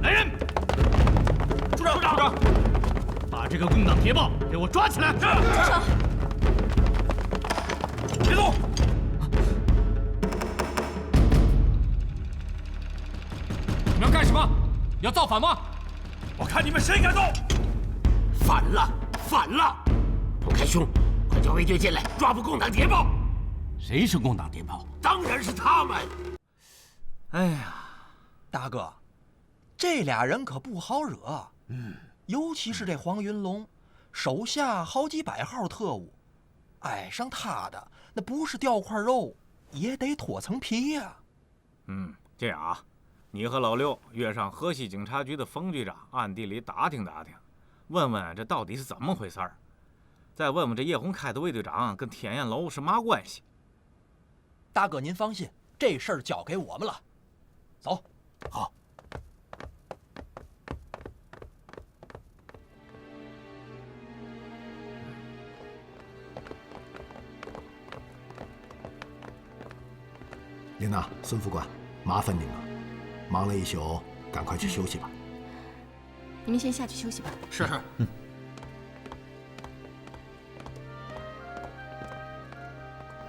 来人！处长，把这个共党谍报给我抓起来！住手！别动！你们要干什么？要造反吗？我看你们谁敢动！反了！彭开兄，快叫卫队进来抓捕共党谍报！谁是共党谍报？当然是他们！哎呀，大哥，这俩人可不好惹。尤其是这黄云龙，手下好几百号特务，挨上他的那不是掉块肉，也得脱层皮呀。这样啊，你和老六约上河西警察局的冯局长，暗地里打听打听，问问这到底是怎么回事儿。再问问这叶洪开的卫队长跟天燕楼是嘛关系？大哥您放心，这事儿交给我们了。走。好。琳娜、孙副官，麻烦你们了，忙了一宿，赶快去休息吧。你们先下去休息吧。是。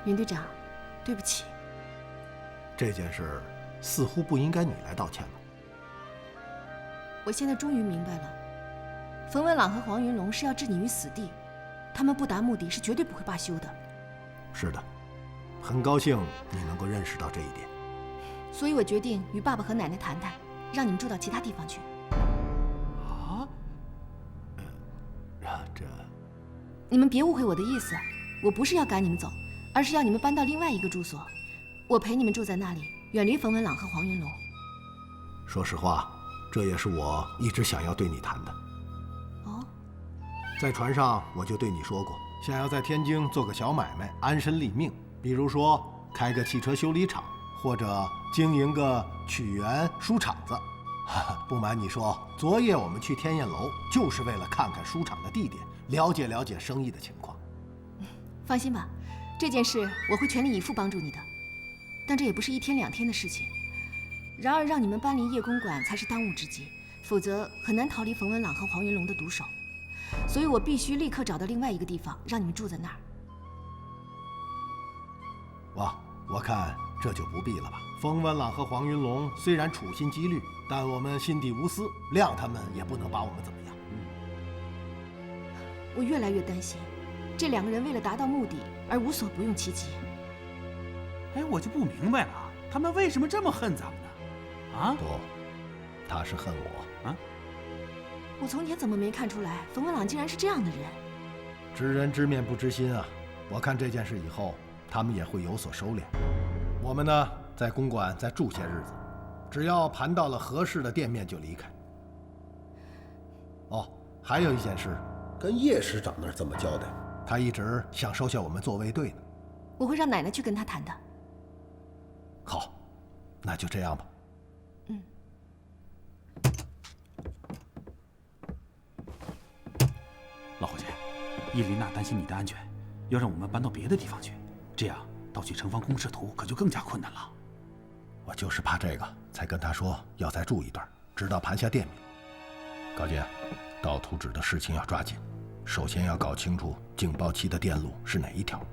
云队长，对不起。这件事似乎不应该你来道歉了。我现在终于明白了，冯文朗和黄云龙是要置你于死地，他们不达目的是绝对不会罢休的。是的，很高兴你能够认识到这一点。所以我决定与爸爸和奶奶谈谈，让你们住到其他地方去。啊？这……你们别误会我的意思，我不是要赶你们走，而是要你们搬到另外一个住所，我陪你们住在那里，远离冯文朗和黄云龙。说实话，这也是我一直想要对你谈的。哦，在船上我就对你说过，想要在天津做个小买卖，安身立命，比如说开个汽车修理厂，或者经营个曲园书场子。不瞒你说，昨夜我们去天燕楼，就是为了看看书场的地点，了解了解生意的情况。放心吧，这件事我会全力以赴帮助你的。但这也不是一天两天的事情。然而，让你们搬离叶公馆才是当务之急，否则很难逃离冯文朗和黄云龙的毒手。所以我必须立刻找到另外一个地方，让你们住在那儿。我看这就不必了吧。冯文朗和黄云龙虽然处心积虑，但我们心底无私，谅他们也不能把我们怎么样。我越来越担心，这两个人为了达到目的而无所不用其极。哎，我就不明白了，他们为什么这么恨咱们呢？啊？不，他是恨我啊！我从前怎么没看出来，冯文朗竟然是这样的人？知人知面不知心啊！我看这件事以后，他们也会有所收敛。我们呢，在公馆再住些日子，只要盘到了合适的店面就离开。哦，还有一件事，跟叶师长那儿怎么交代？他一直想收下我们做卫队呢。我会让奶奶去跟他谈的。好，那就这样吧。老侯爷，叶琳娜担心你的安全，要让我们搬到别的地方去，这样盗取城防工事图可就更加困难了。我就是怕这个，才跟他说要再住一段，直到盘下店名。高杰，盗图纸的事情要抓紧，首先要搞清楚警报器的电路是哪一条。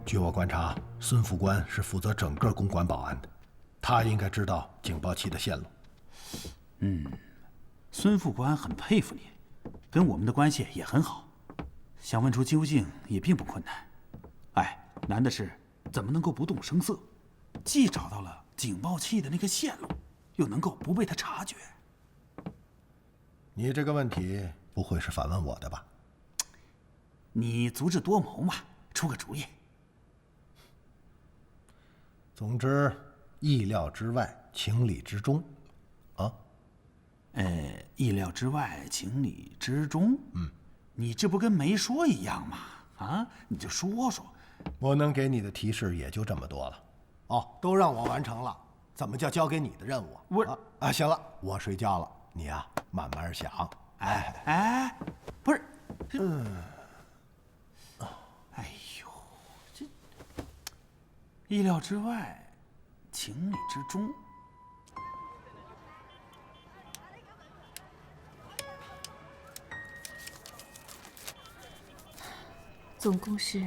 据我观察，孙副官是负责整个公馆保安的，他应该知道警报器的线路。孙副官很佩服你，跟我们的关系也很好，想问出究竟也并不困难。哎，难的是怎么能够不动声色，既找到了警报器的那个线路，又能够不被他察觉。你这个问题不会是反问我的吧？你足智多谋嘛，出个主意。总之，意料之外，情理之中，啊？意料之外，情理之中。你这不跟没说一样吗？啊，你就说说。我能给你的提示也就这么多了。哦，都让我完成了，怎么叫交给你的任务？行了，我睡觉了，你呀，慢慢想。不是，哎呦，这意料之外，情理之中。总共是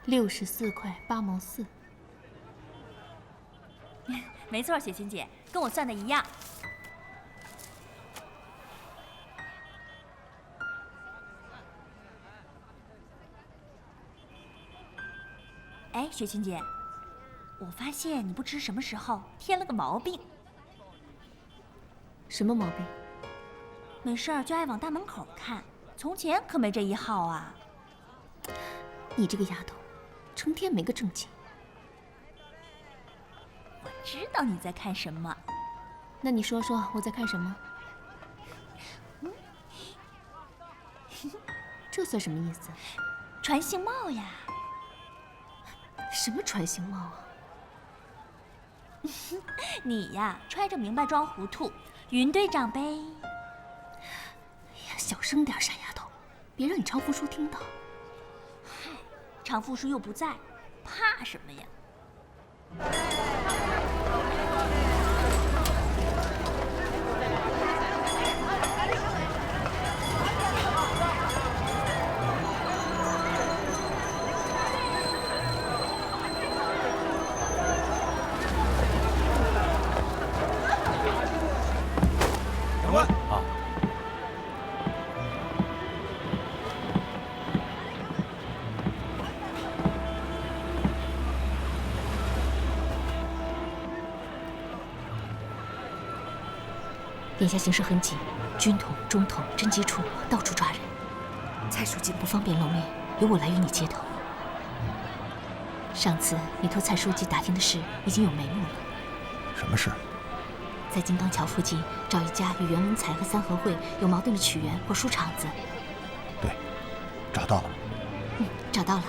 64块8毛4。没错，雪琴姐，跟我算的一样。哎，雪琴姐，我发现你不知什么时候添了个毛病。什么毛病？没事儿就爱往大门口看，从前可没这一号啊。你这个丫头，成天没个正经。我知道你在看什么。那你说说我在看什么？这算什么意思？传信帽呀。什么传信帽啊？你呀，揣着明白装糊涂，云队长呗。哎呀，小声点，傻丫头，别让你常福叔听到。嗨，常福叔又不在，怕什么呀？长官啊，眼下形势很紧，军统、中统、侦缉处到处抓人。蔡书记不方便露面，由我来与你接头。上次你托蔡书记打听的事已经有眉目了。什么事？在金刚桥附近找一家与袁文才和三合会有矛盾的曲园或书场子。对，找到了。找到了。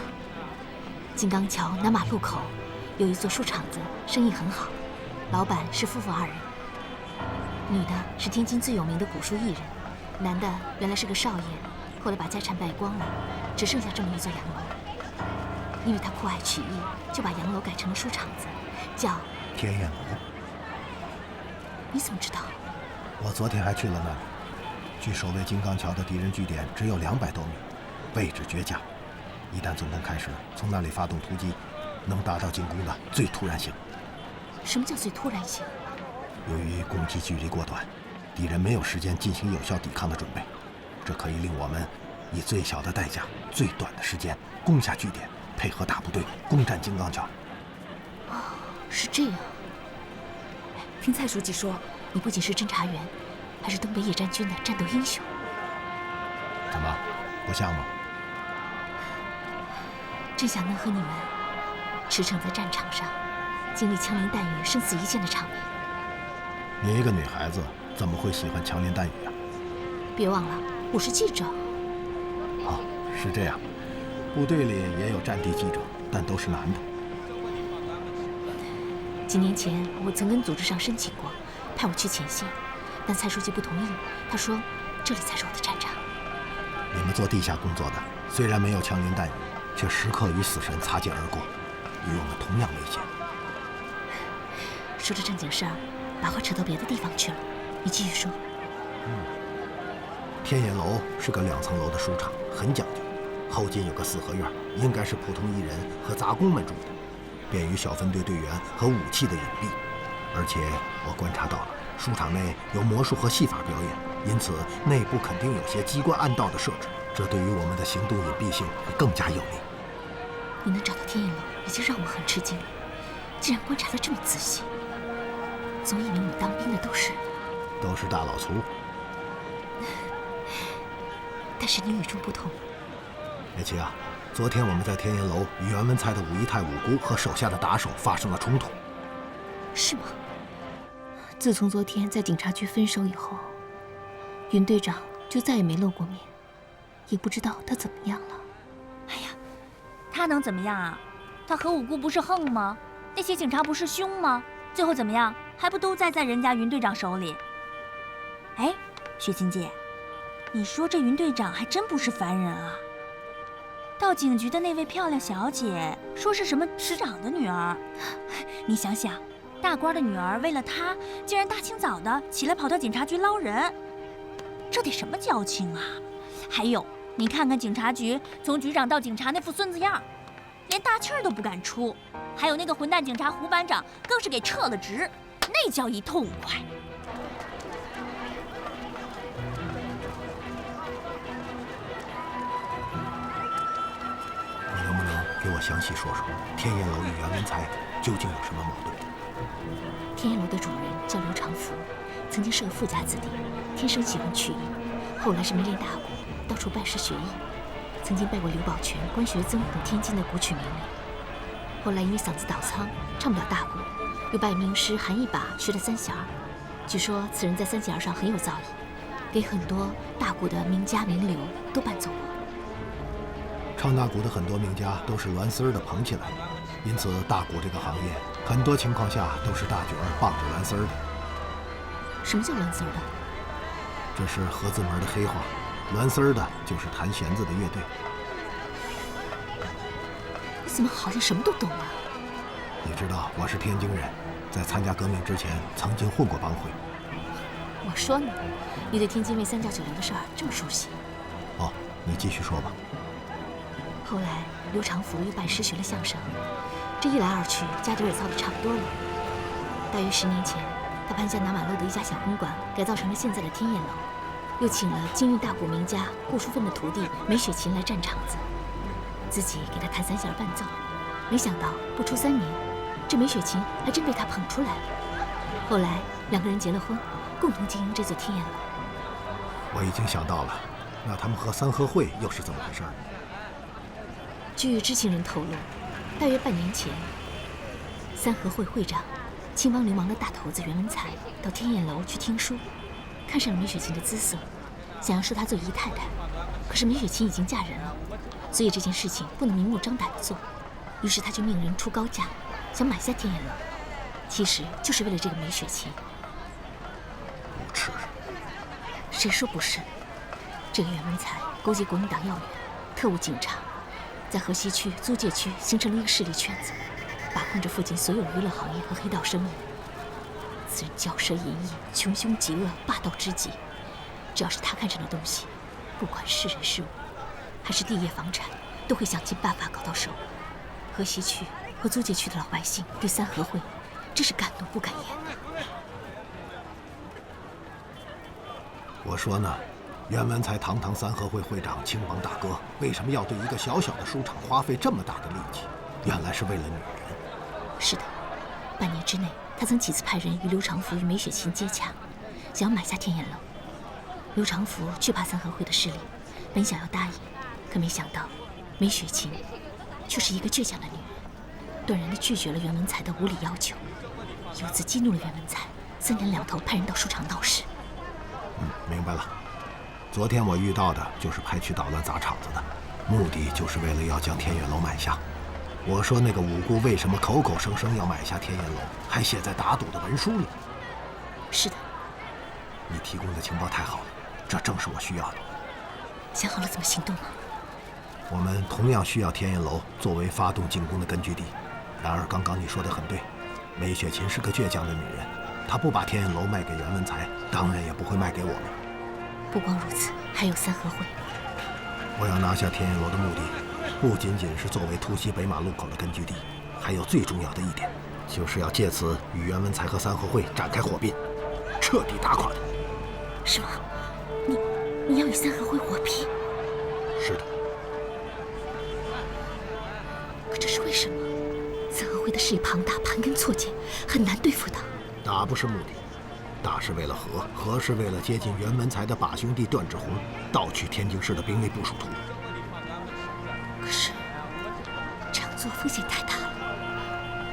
金刚桥南马路口有一座书场子，生意很好，老板是夫妇2人。女的是天津最有名的古书艺人，男的原来是个少爷，后来把家产败光了，只剩下这么一座洋楼。因为他酷爱曲艺，就把洋楼改成了书场子，叫天燕楼。你怎么知道？我昨天还去了那里。距守卫金刚桥的敌人据点只有200多米，位置绝佳。一旦总攻开始，从那里发动突击，能达到进攻的最突然性。什么叫最突然性？由于攻击距离过短，敌人没有时间进行有效抵抗的准备，这可以令我们以最小的代价、最短的时间攻下据点，配合大部队攻占金刚桥。哦，是这样。听蔡书记说，你不仅是侦察员，还是东北野战军的战斗英雄。怎么，不像吗？真想能和你们驰骋在战场上，经历枪林弹雨、生死一线的场面。你一个女孩子怎么会喜欢枪林弹雨啊？别忘了，我是记者。哦，是这样。部队里也有战地记者，但都是男的。几年前，我曾跟组织上申请过，派我去前线，但蔡书记不同意。他说，这里才是我的战场。你们做地下工作的，虽然没有枪林弹雨，却时刻与死神擦肩而过，与我们同样危险。说着正经事儿，把话扯到别的地方去了。你继续说。天野楼是个2层楼的书场，很讲究。后进有个4合院，应该是普通艺人和杂工们住的，便于小分队队员和武器的隐蔽。而且我观察到了，书场内有魔术和戏法表演，因此内部肯定有些机关暗道的设置，这对于我们的行动隐蔽性会更加有利。你能找到天野楼，已经让我很吃惊了，竟然观察得这么仔细。总以为你当兵的都是大老粗。但是你与众不同。梅琪啊，昨天我们在天岩楼与袁文才的武一太五姑和手下的打手发生了冲突。是吗？自从昨天在警察局分手以后，云队长就再也没露过面，也不知道他怎么样了。哎呀，他能怎么样啊？他和五姑不是横吗？那些警察不是凶吗？最后怎么样？还不都栽在人家云队长手里？哎，雪琴姐，你说这云队长还真不是凡人啊！到警局的那位漂亮小姐说是什么师长的女儿，你想想，大官的女儿为了他，竟然大清早的起来跑到警察局捞人，这得什么交情啊？还有你看看警察局，从局长到警察那副孙子样，连大气儿都不敢出。还有那个混蛋警察胡班长，更是给撤了职，那叫一痛快。你能不能给我详细说说天燕楼与袁文才究竟有什么矛盾？天燕楼的主人叫刘长福，曾经是个富家子弟，天生喜欢曲艺，后来是迷恋大鼓，到处拜师学艺，曾经拜过刘宝全、关学增等天津的古曲名伶。后来因为嗓子倒仓，唱不了大鼓，又拜名师韩一把学了三弦儿。据说此人在三弦上很有造诣，给很多大鼓的名家名流都伴奏过。唱大鼓的很多名家都是栾丝儿的捧起来的，因此大鼓这个行业很多情况下都是大角儿傍着栾丝儿的。什么叫栾丝儿的？这是合字门的黑话，栾丝儿的就是弹弦子的乐队。你怎么好像什么都懂啊？你知道我是天津人，在参加革命之前曾经混过帮会。我说呢，你对天津卫三教九流的事儿这么熟悉。哦，你继续说吧。后来刘长福又拜师学了相声，这一来二去，家底儿也造得差不多了。大约10年前，他盘下南马路的一家小公馆，改造成了现在的天燕楼，又请了京韵大鼓名家顾淑芬的徒弟梅雪琴来占场子，自己给他弹三弦伴奏。没想到不出3年，这梅雪琴还真被他捧出来了。后来2个人结了婚，共同经营这座天燕楼。我已经想到了，那他们和三合会又是怎么回事？据知情人透露，大约半年前，三合会会长、青帮流氓的大头子袁文才到天燕楼去听书，看上了梅雪琴的姿色，想要收她做姨太太。可是梅雪琴已经嫁人了，所以这件事情不能明目张胆地做。于是他就命人出高价，想买下天燕楼，其实就是为了这个梅雪琴。无耻！谁说不是？这个袁文才勾结国民党要员、特务警察，在河西区、租界区形成了一个势力圈子，把控着附近所有娱乐行业和黑道生意。此人骄奢淫逸、穷凶极恶、霸道之极，只要是他看上的东西，不管是人是物，还是地业房产，都会想尽办法搞到手。河西区和租界区的老百姓对三合会真是敢怒不敢言。我说呢，袁文才堂堂三合会会长、青帮大哥，为什么要对一个小小的书场花费这么大的力气？原来是为了女人。是的，半年之内，他曾几次派人与刘长福与梅雪琴接洽，想要买下天燕楼。刘长福惧怕三合会的势力，本想要答应，可没想到梅雪琴却是一个倔强的女人，断然地拒绝了袁文才的无理要求，由此激怒了袁文才，3天2头派人到书场闹事。明白了。昨天我遇到的就是派去捣乱砸场子的，目的就是为了要将天燕楼买下。我说那个五姑为什么口口声声要买下天燕楼，还写在打赌的文书里？是的。你提供的情报太好了，这正是我需要的。想好了怎么行动吗？我们同样需要天燕楼作为发动进攻的根据地。然而刚刚你说的很对，梅雪琴是个倔强的女人，她不把天燕楼卖给袁文才，当然也不会卖给我们。不光如此，还有三合会。我要拿下天燕楼的目的，不仅仅是作为突袭北马路口的根据地，还有最重要的一点，就是要借此与袁文才和三合会展开火并，彻底打垮他。是吗？你要与三合会火拼？是的。可这是为什么？三合会的势力庞大，盘根错节，很难对付的。打不是目的，打是为了和，和是为了接近袁文才的把兄弟段志宏，盗取天津市的兵力部署图。可是这样做风险太大了。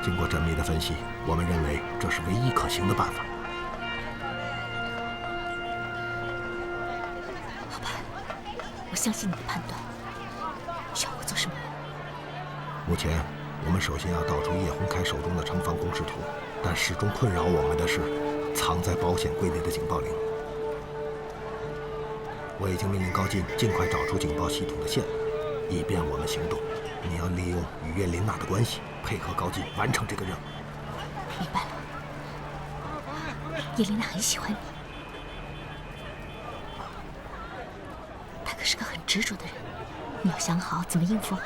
经过缜密的分析，我们认为这是唯一可行的办法。好吧，我相信你的判断。要我做什么？目前我们首先要盗出叶洪开手中的城防工事图，但始终困扰我们的是藏在保险柜内的警报铃。我已经命令高进尽快找出警报系统的线路，以便我们行动。你要利用与叶琳娜的关系，配合高进完成这个任务。明白了。叶琳娜很喜欢你，她可是个很执着的人，你要想好怎么应付啊。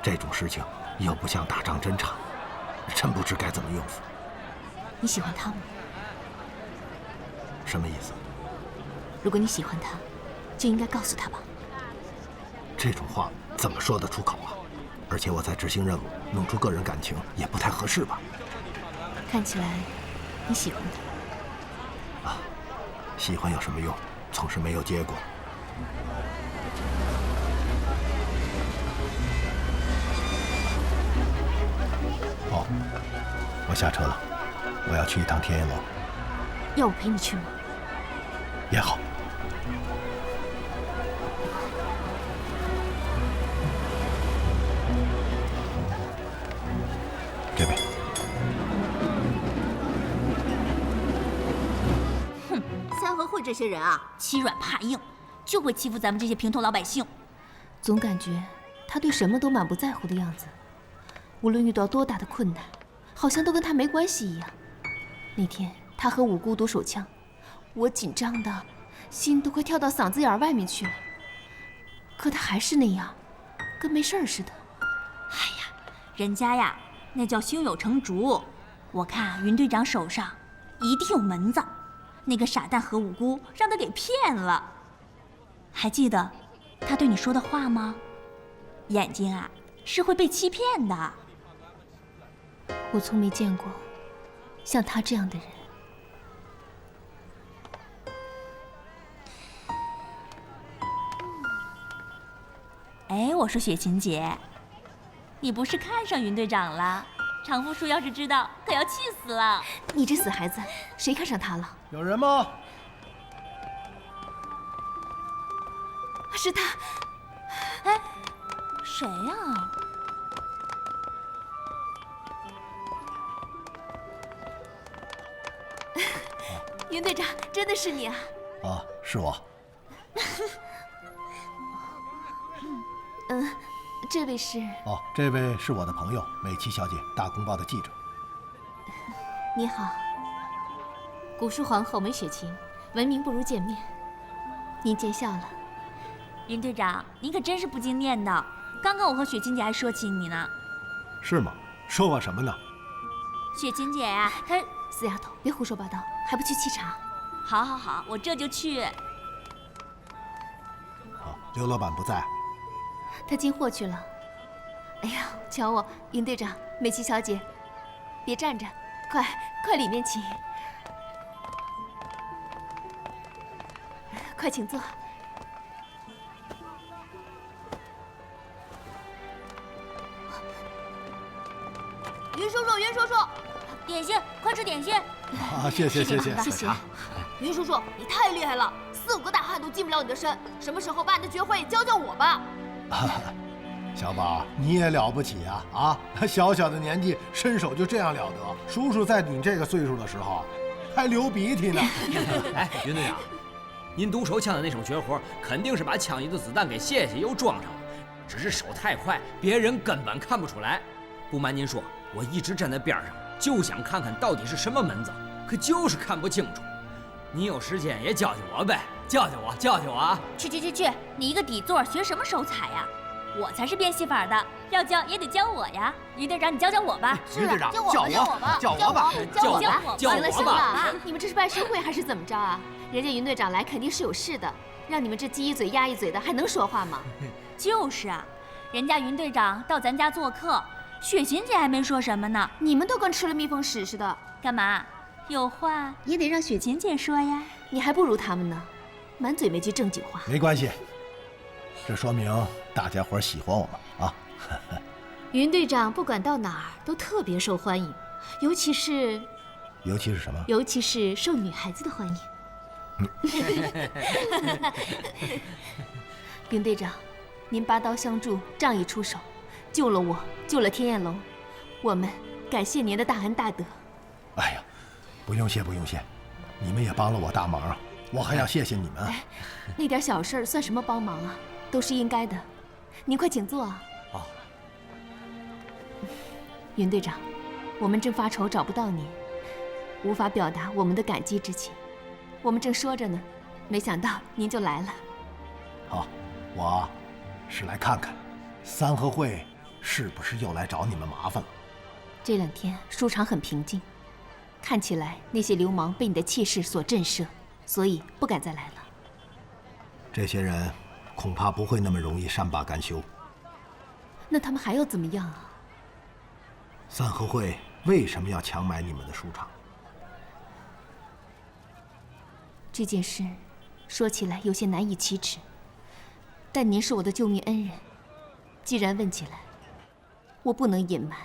这种事情又不像打仗侦察，真不知该怎么应付。你喜欢他吗？什么意思？如果你喜欢他，就应该告诉他吧。这种话怎么说得出口啊？而且我在执行任务，弄出个人感情也不太合适吧？看起来你喜欢他。啊，喜欢有什么用？总是没有结果。哦，我下车了，我要去一趟天焰楼。要我陪你去吗？也好。这位。哼，三合会这些人啊，欺软怕硬，就会欺负咱们这些平头老百姓。总感觉他对什么都满不在乎的样子，无论遇到多大的困难，好像都跟他没关系一样。那天他和五姑夺手枪，我紧张的心都快跳到嗓子眼外面去了，可他还是那样，跟没事似的。哎呀，人家呀，那叫胸有成竹。我看云队长手上一定有门子，那个傻蛋何五姑让他给骗了。还记得他对你说的话吗？眼睛啊是会被欺骗的。我从没见过像他这样的人。哎，我说雪琴姐，你不是看上云队长了？常副书要是知道，可要气死了。你这死孩子，谁看上他了？有人吗？是他。哎，谁呀？云队长，真的是你啊！啊，是我。这位是？哦，这位是我的朋友美琪小姐，大公报的记者。你好，古书皇后美雪琴，闻名不如见面。您见笑了。云队长，您可真是不经念的。刚刚我和雪琴姐还说起你呢。是吗？说我什么呢？雪琴姐呀，她……死丫头，别胡说八道，还不去沏茶？好，好，好，我这就去。哦，刘老板不在。他进货去了。哎呀，瞧我，云队长，美琪小姐，别站着，快里面请，快请坐。云叔叔，云叔叔，点心，快吃点心。啊，谢谢。云叔叔，你太厉害了，4、5个大汉都近不了你的身。什么时候办的绝会，教教我吧。小宝，你也了不起呀！啊，小小的年纪，身手就这样了得。叔叔在你这个岁数的时候，还流鼻涕呢。哎，云队长，您读手枪的那手绝活，肯定是把枪里的子弹给卸又装上了，只是手太快，别人根本看不出来。不瞒您说，我一直站在边上，就想看看到底是什么门子，可就是看不清楚。您有时间也教教我呗，教教我啊！去，你一个底座学什么手彩呀？我才是变戏法的，要教也得教我呀。于队长，你教教我吧。云队长，教我吧。行了，你们这是办生会还是怎么着啊？人家云队长来肯定是有事的，让你们这鸡一嘴鸭一嘴的，还能说话吗？就是啊，人家云队长到咱家做客，雪琴姐还没说什么呢，你们都跟吃了蜜蜂屎似的。干嘛？有话也得让雪琴姐说呀。你还不如他们呢，满嘴没句正经话。没关系，这说明大家伙喜欢我们啊。云队长不管到哪儿都特别受欢迎，尤其是什么？尤其是受女孩子的欢迎。云队长，您拔刀相助，仗义出手，救了我，救了天焰楼，我们感谢您的大恩大德。哎呀，不用谢，你们也帮了我大忙啊，我还要谢谢你们。那点小事算什么帮忙啊？都是应该的。您快请坐啊。好。云队长，我们正发愁找不到您，无法表达我们的感激之情。我们正说着呢，没想到您就来了。好，我是来看看三合会是不是又来找你们麻烦了。这2天书场很平静，看起来那些流氓被你的气势所震慑，所以不敢再来了。这些人恐怕不会那么容易善罢甘休。那他们还要怎么样啊？三合会为什么要强买你们的书场？这件事说起来有些难以启齿，但您是我的救命恩人，既然问起来，我不能隐瞒。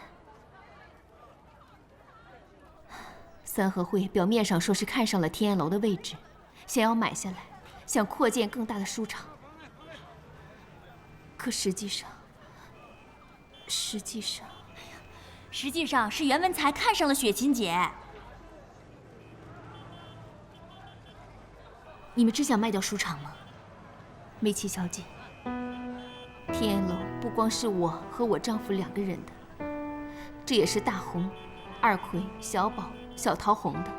三合会表面上说是看上了天燕楼的位置，想要买下来，想扩建更大的书场。可实际上是袁文才看上了雪琴姐。你们只想卖掉书场吗？梅琪小姐，天燕楼不光是我和我丈夫2个人的，这也是大红、二奎、小宝、小桃红的，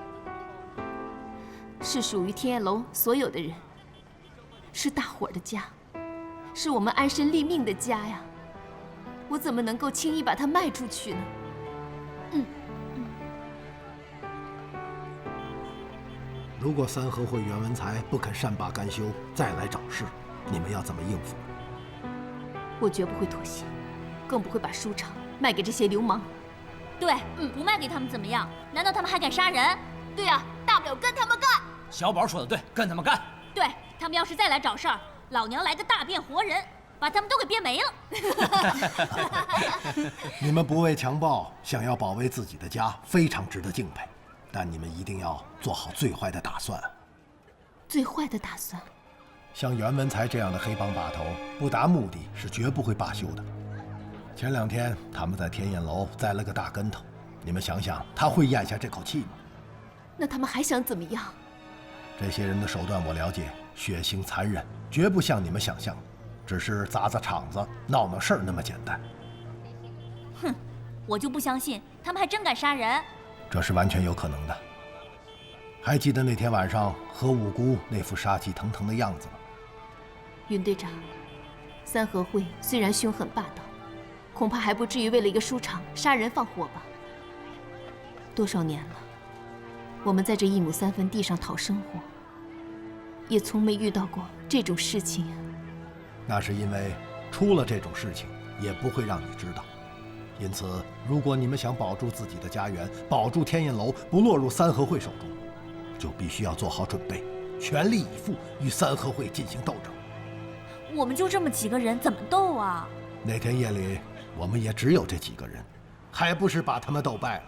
是属于天燕楼所有的人，是大伙儿的家，是我们安身立命的家呀！我怎么能够轻易把它卖出去呢？如果三合会袁文才不肯善罢甘休，再来找事，你们要怎么应付？我绝不会妥协，更不会把书场卖给这些流氓。对，不卖给他们怎么样？难道他们还敢杀人？对呀，大不了跟他们干。小宝说的对，跟他们干。对，他们要是再来找事儿，老娘来个大变活人，把他们都给变没了。你们不畏强暴，想要保卫自己的家，非常值得敬佩。但你们一定要做好最坏的打算。最坏的打算？像袁文才这样的黑帮把头，不达目的是绝不会罢休的。前2天他们在天燕楼栽了个大跟头，你们想想，他会咽下这口气吗？那他们还想怎么样？这些人的手段我了解，血腥残忍，绝不像你们想象，只是砸砸场子、闹闹事儿那么简单。哼，我就不相信他们还真敢杀人。这是完全有可能的。还记得那天晚上何五姑那副杀气腾腾的样子吗？云队长，三合会虽然凶狠霸道，恐怕还不至于为了一个书场杀人放火吧？多少年了，我们在这1亩3分地上讨生活，也从没遇到过这种事情啊。那是因为出了这种事情，也不会让你知道。因此，如果你们想保住自己的家园，保住天燕楼不落入三合会手中，就必须要做好准备，全力以赴与三合会进行斗争。我们就这么几个人，怎么斗啊？那天夜里，我们也只有这几个人，还不是把他们斗败了？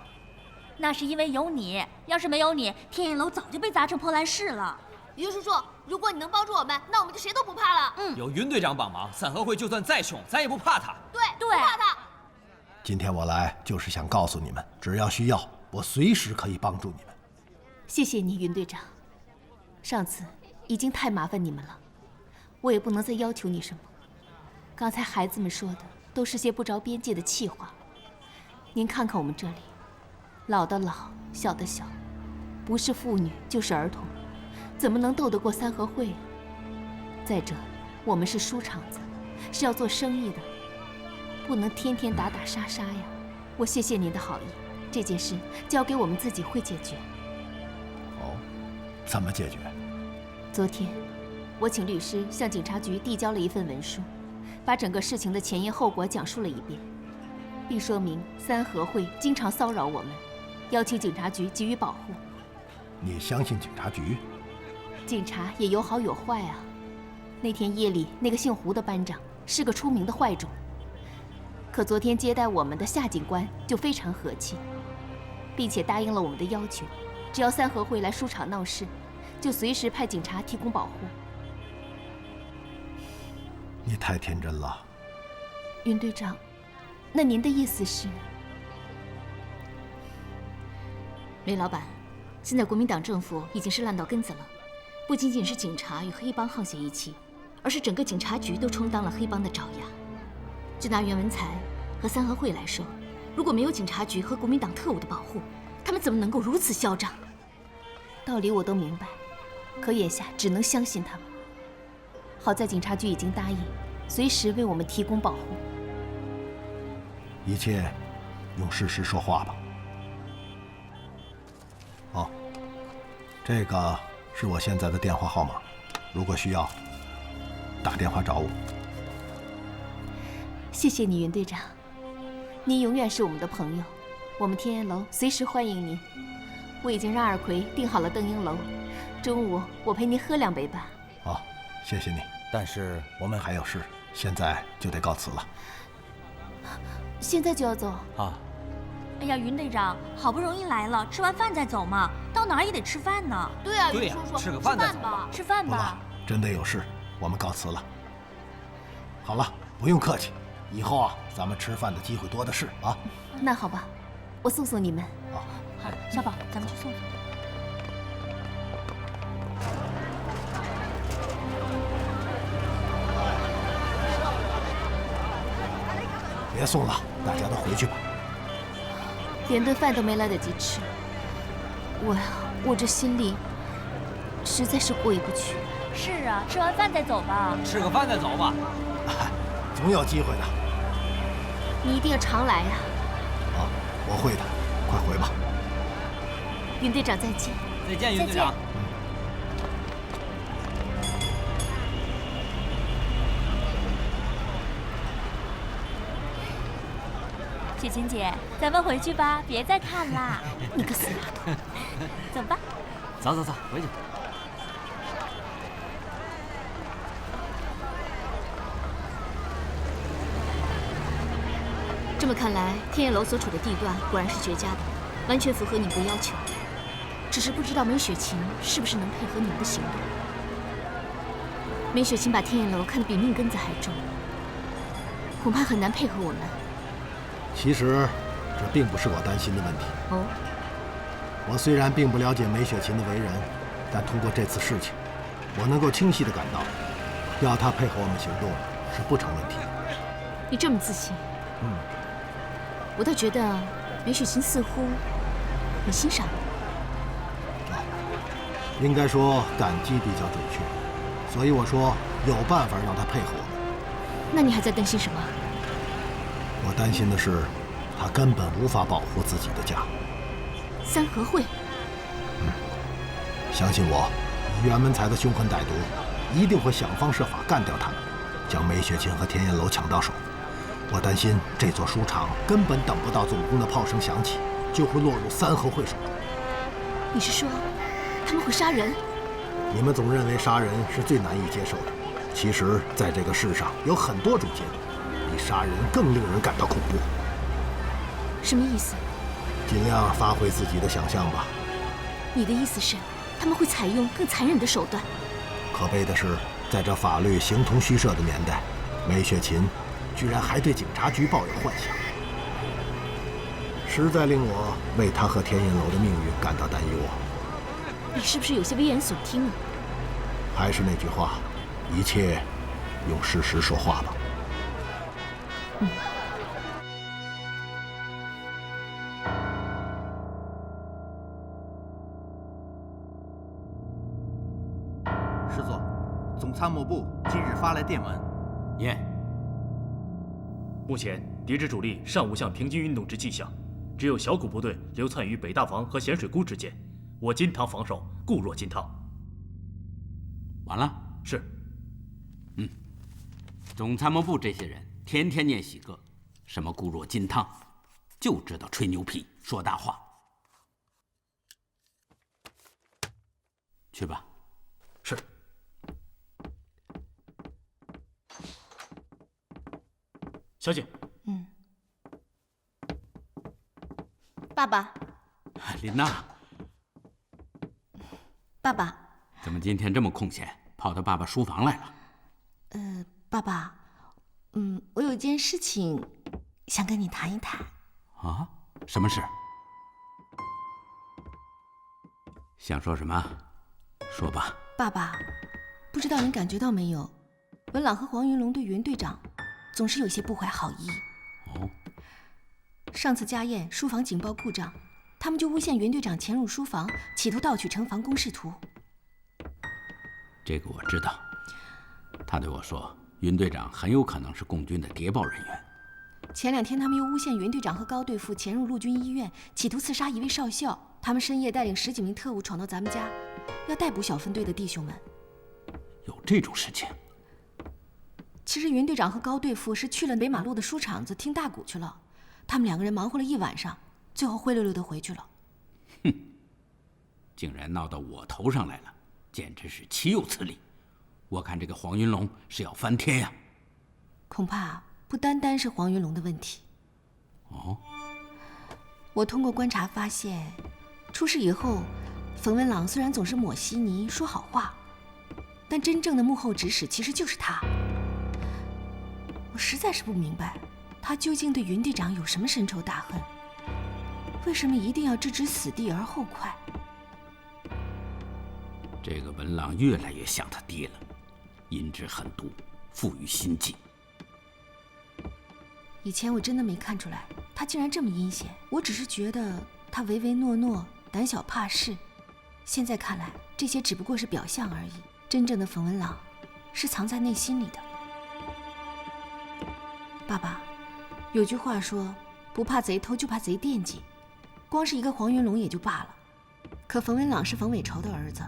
那是因为有你，要是没有你，天燕楼早就被砸成破烂市了。云叔叔，如果你能帮助我们，那我们就谁都不怕了。有云队长帮忙，三合会就算再凶，咱也不怕他。对，不怕他。今天我来就是想告诉你们，只要需要，我随时可以帮助你们。谢谢你，云队长。上次已经太麻烦你们了，我也不能再要求你什么。刚才孩子们说的都是些不着边际的气话。您看看我们这里，老的老，小的小，不是妇女就是儿童，怎么能斗得过三合会啊？再者，我们是书场子，是要做生意的，不能天天打打杀杀呀。我谢谢您的好意，这件事交给我们自己会解决。哦，怎么解决？昨天，我请律师向警察局递交了一份文书，把整个事情的前因后果讲述了一遍，并说明三合会经常骚扰我们，要求警察局给予保护。你相信警察局？警察也有好有坏啊。那天夜里，那个姓胡的班长是个出名的坏种，可昨天接待我们的夏警官就非常和气，并且答应了我们的要求，只要三合会来书场闹事，就随时派警察提供保护。你太天真了，云队长。那您的意思是？雷老板，现在国民党政府已经是烂到根子了，不仅仅是警察与黑帮沆瀣一气，而是整个警察局都充当了黑帮的爪牙。就拿袁文才和三合会来说，如果没有警察局和国民党特务的保护，他们怎么能够如此嚣张？道理我都明白，可眼下只能相信他们。好在警察局已经答应，随时为我们提供保护。一切用事实说话吧。哦，这个是我现在的电话号码，如果需要，打电话找我。谢谢你，云队长，您永远是我们的朋友。我们天烟楼随时欢迎您。我已经让二奎订好了邓英楼，中午我陪您喝2杯吧。好，谢谢你。但是我们还有事，现在就得告辞了。现在就要走啊？哎呀，云队长，好不容易来了，吃完饭再走嘛，到哪儿也得吃饭呢。对啊，云叔叔，吃个饭再走吧。吃饭吧。真的有事，我们告辞了。好了，不用客气，以后啊，咱们吃饭的机会多的是啊。那好吧，我送送你们。好，小宝，咱们去送送。别送了，大家都回去吧。连顿饭都没来得及吃，我这心里实在是过意不去。是啊，吃完饭再走吧。吃个饭再走吧。总有机会的。你一定要常来呀。啊，我会的，快回吧。云队长再见。再见，云队长。雪琴姐，咱们回去吧，别再看啦。你个死丫头！走吧。走，回去。这么看来，天焰楼所处的地段果然是绝佳的，完全符合你们的要求。只是不知道梅雪琴是不是能配合你们的行动。梅雪琴把天焰楼看得比命根子还重，恐怕很难配合我们。其实，这并不是我担心的问题。哦，我虽然并不了解梅雪琴的为人，但通过这次事情，我能够清晰地感到，要她配合我们行动是不成问题的。你这么自信？我倒觉得梅雪琴似乎很欣赏你。应该说感激比较准确，所以我说有办法让她配合我们。那你还在担心什么？我担心的是，她根本无法保护自己的家。三合会？相信我，以袁文才的凶狠歹毒，一定会想方设法干掉他们，将梅雪琴和天焰楼抢到手。我担心这座书场根本等不到总攻的炮声响起，就会落入三合会手中。你是说，他们会杀人？你们总认为杀人是最难以接受的，其实，在这个世上有很多种结果，比杀人更令人感到恐怖。什么意思？尽量发挥自己的想象吧。你的意思是，他们会采用更残忍的手段？可悲的是，在这法律形同虚设的年代，梅雪琴居然还对警察局抱有幻想，实在令我为他和天焰楼的命运感到担忧啊！你是不是有些危言耸听啊？还是那句话，一切用事实说话吧。师座，总参谋部今日发来电文。念。目前敌之主力尚无向平津运动之迹象，只有小股部队流窜于北大房和咸水沽之间。我金汤防守固若金汤。完了。是。总参谋部这些人天天念喜歌，什么固若金汤，就知道吹牛皮说大话。去吧。是。小姐。爸爸。琳娜。爸爸。怎么今天这么空闲，跑到爸爸书房来了？爸爸，我有件事情想跟你谈一谈。啊？什么事？想说什么？说吧。爸爸，不知道您感觉到没有，文朗和黄云龙对袁队长总是有些不怀好意。哦。上次家宴书房警报故障，他们就诬陷袁队长潜入书房，企图盗取城防工事图。这个我知道。他对我说，云队长很有可能是共军的谍报人员。前2天他们又诬陷云队长和高队副潜入陆军医院，企图刺杀一位少校。他们深夜带领10几名特务闯到咱们家，要逮捕小分队的弟兄们。有这种事情？其实云队长和高队副是去了北马路的书场子听大鼓去了。他们2个人忙活了一晚上，最后灰溜溜的回去了。哼，竟然闹到我头上来了，简直是岂有此理！我看这个黄云龙是要翻天呀！恐怕不单单是黄云龙的问题。哦，我通过观察发现，出事以后，冯文朗虽然总是抹稀泥说好话，但真正的幕后指使其实就是他。我实在是不明白，他究竟对云队长有什么深仇大恨？为什么一定要置之死地而后快？这个文朗越来越像他爹了，阴质狠毒，富于心计。以前我真的没看出来，他竟然这么阴险。我只是觉得他唯唯诺诺、胆小怕事。现在看来，这些只不过是表象而已。真正的冯文朗是藏在内心里的。爸爸，有句话说，不怕贼偷，就怕贼惦记。光是一个黄云龙也就罢了，可冯文朗是冯伟朝的儿子，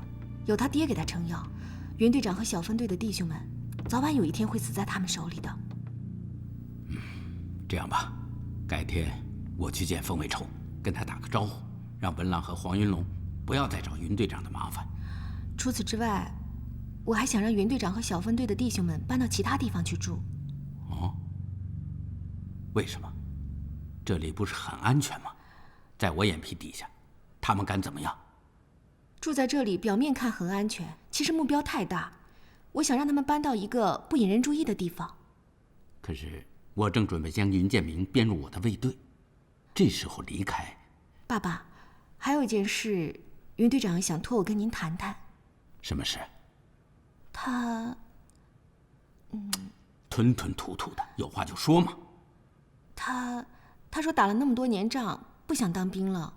有他爹给他撑腰，云队长和小分队的弟兄们，早晚有一天会死在他们手里的。这样吧，改天我去见冯伟仇，跟他打个招呼，让文朗和黄云龙不要再找云队长的麻烦。除此之外，我还想让云队长和小分队的弟兄们搬到其他地方去住。哦，为什么？这里不是很安全吗？在我眼皮底下，他们敢怎么样？住在这里表面看很安全，其实目标太大。我想让他们搬到一个不引人注意的地方。可是我正准备将云建明编入我的卫队，这时候离开。爸爸，还有一件事，云队长想托我跟您谈谈。什么事？他，吞吞吐吐的，有话就说嘛。他说打了那么多年仗，不想当兵了，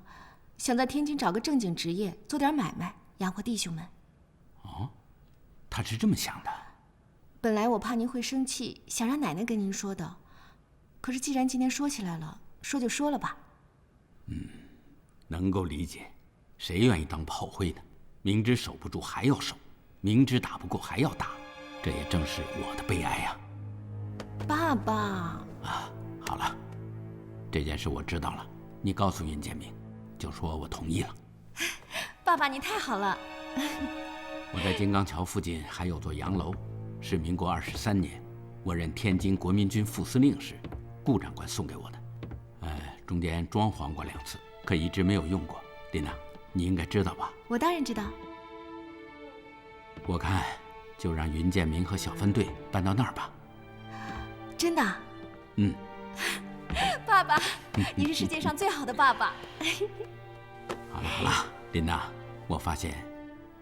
想在天津找个正经职业，做点买卖，养活弟兄们。哦，他是这么想的。本来我怕您会生气，想让奶奶跟您说的。可是既然今天说起来了，说就说了吧。能够理解，谁愿意当炮灰呢？明知守不住还要守，明知打不过还要打，这也正是我的悲哀呀。爸爸。啊，好了，这件事我知道了，你告诉云建明，就说我同意了。爸爸，你太好了。我在金刚桥附近还有座洋楼，是民国23年，我任天津国民军副司令时，顾长官送给我的。中间装潢过2次，可一直没有用过。琳娜，你应该知道吧？我当然知道。我看就让云建明和小分队搬到那儿吧。真的？爸爸，你是世界上最好的爸爸。好了好了，琳娜，我发现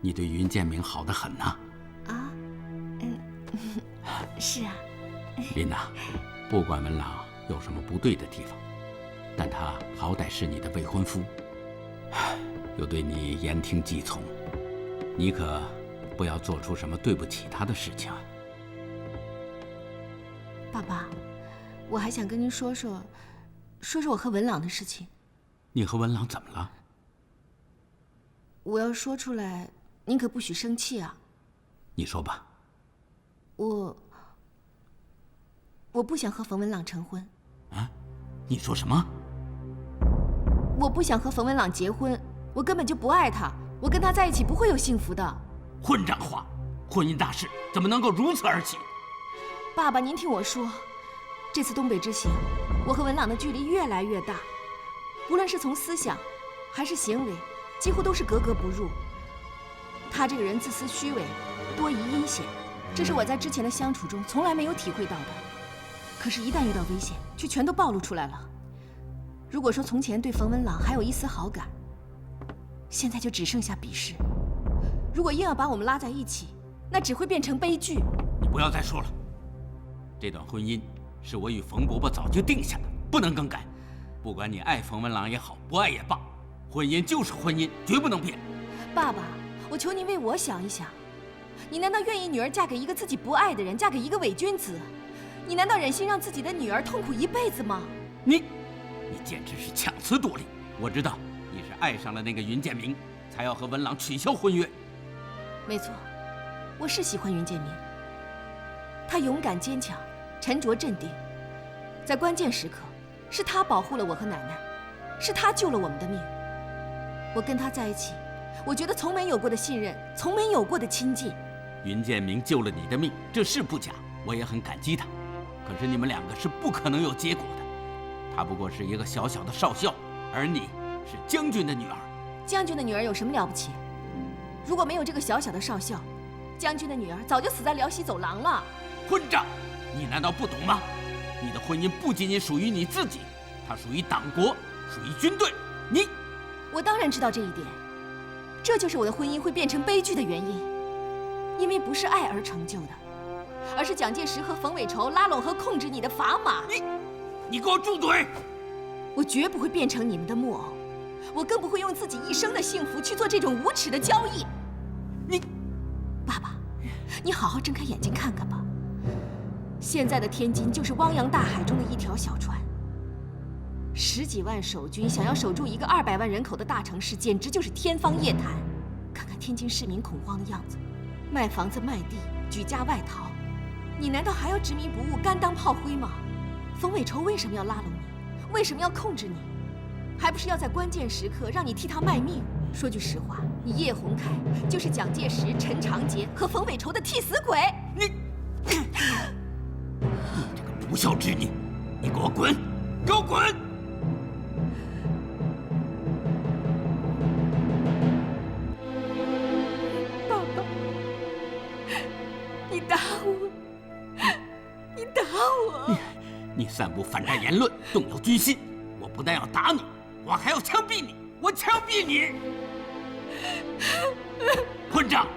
你对云建明好得很呐。啊？是啊。琳娜，不管文朗有什么不对的地方，但他好歹是你的未婚夫，又对你言听计从，你可不要做出什么对不起他的事情啊。爸爸，我还想跟您说说我和文朗的事情。你和文朗怎么了？我要说出来，您可不许生气啊。你说吧。我不想和冯文朗成婚。啊？你说什么？我不想和冯文朗结婚，我根本就不爱他，我跟他在一起不会有幸福的。混账话！婚姻大事怎么能够如此而起？爸爸，您听我说，这次东北之行，我和文朗的距离越来越大，无论是从思想还是行为，几乎都是格格不入。他这个人自私虚伪，多疑阴险，这是我在之前的相处中从来没有体会到的。可是，一旦遇到危险，却全都暴露出来了。如果说从前对冯文朗还有一丝好感，现在就只剩下鄙视。如果硬要把我们拉在一起，那只会变成悲剧。你不要再说了。这段婚姻是我与冯伯伯早就定下的，不能更改。不管你爱冯文朗也好，不爱也罢，婚姻就是婚姻，绝不能变。爸爸，我求您为我想一想。你难道愿意女儿嫁给一个自己不爱的人，嫁给一个伪君子？你难道忍心让自己的女儿痛苦一辈子吗？你简直是强词夺理！我知道你是爱上了那个云建明，才要和文朗取消婚约。没错，我是喜欢云建明。他勇敢坚强，沉着镇定，在关键时刻，是他保护了我和奶奶，是他救了我们的命。我跟他在一起，我觉得从没有过的信任，从没有过的亲近。云建明救了你的命，这是不假，我也很感激他。可是你们两个是不可能有结果的。他不过是一个小小的少校，而你是将军的女儿。将军的女儿有什么了不起？如果没有这个小小的少校，将军的女儿早就死在辽西走廊了。混账！你难道不懂吗？你的婚姻不仅仅属于你自己，它属于党国，属于军队。我当然知道这一点，这就是我的婚姻会变成悲剧的原因，因为不是爱而成就的，而是蒋介石和冯伟筹拉拢和控制你的砝码。你给我住嘴！我绝不会变成你们的木偶，我更不会用自己一生的幸福去做这种无耻的交易。爸爸，你好好睁开眼睛看看吧。现在的天津就是汪洋大海中的一条小船，10几万守军想要守住一个200万人口的大城市，简直就是天方夜谭。看看天津市民恐慌的样子，卖房子卖地，举家外逃，你难道还要执迷不悟，甘当炮灰吗？冯伟筹为什么要拉拢你？为什么要控制你？还不是要在关键时刻让你替他卖命？说句实话，你叶洪开就是蒋介石、陈长捷和冯伟筹的替死鬼。你这个不孝之女，你给我滚！给我滚！爸爸，你打我！你打我！你散布反战言论，动摇军心，我不但要打你，我还要枪毙你！我枪毙你！混账！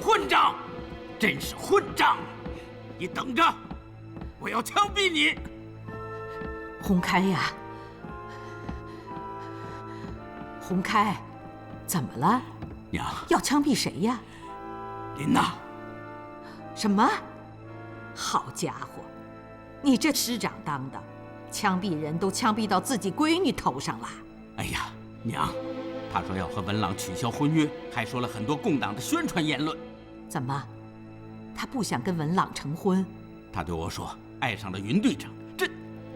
混账！真是混账！你等着，我要枪毙你！洪开呀，洪开，怎么了？娘，要枪毙谁呀？林娜。什么？好家伙，你这师长当的，枪毙人都枪毙到自己闺女头上了。哎呀，娘，他说要和文朗取消婚约，还说了很多共党的宣传言论。怎么，他不想跟文朗成婚？他对我说爱上了云队长，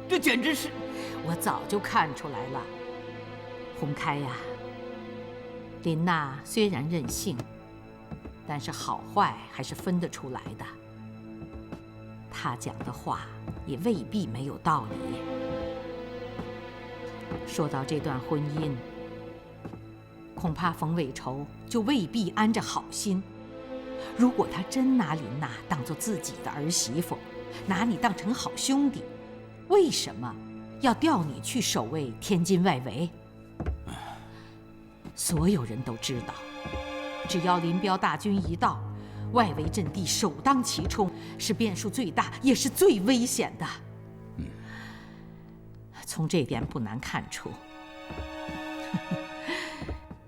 这简直是……我早就看出来了，洪开呀，林娜虽然任性，但是好坏还是分得出来的。他讲的话也未必没有道理。说到这段婚姻，恐怕冯伟筹就未必安着好心。如果他真拿林娜当做自己的儿媳妇，拿你当成好兄弟，为什么要调你去守卫天津外围？所有人都知道，只要林彪大军一到，外围阵地首当其冲，是变数最大，也是最危险的。从这点不难看出，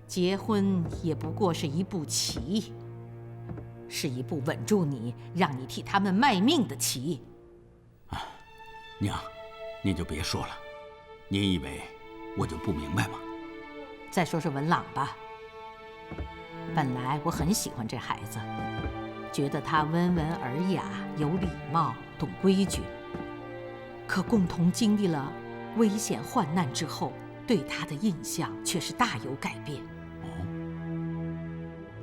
结婚也不过是一步棋，是一步稳住你，让你替他们卖命的棋。娘，您就别说了，您以为我就不明白吗？再说说文朗吧，本来我很喜欢这孩子，觉得他温文尔雅，有礼貌，懂规矩。可共同经历了危险患难之后，对他的印象却是大有改变。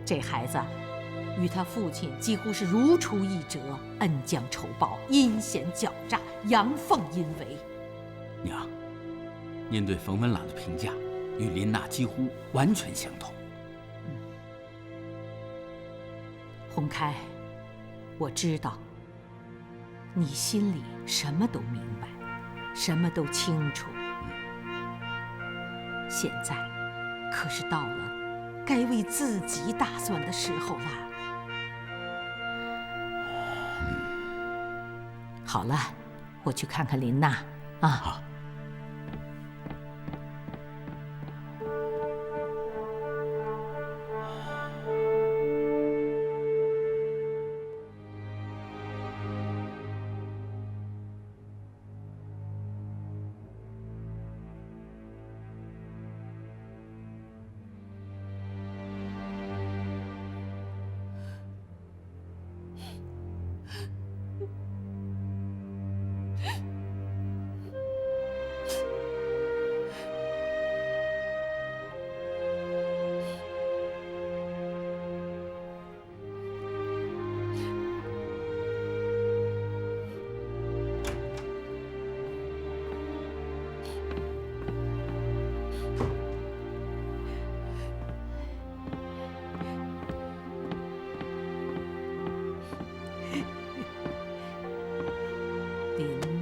这孩子与他父亲几乎是如出一辙，恩将仇报，阴险狡诈，阳奉阴违。娘，您对冯文朗的评价与林娜几乎完全相同。洪开，我知道你心里什么都明白，什么都清楚。现在可是到了该为自己打算的时候了。好了，我去看看林娜啊。好。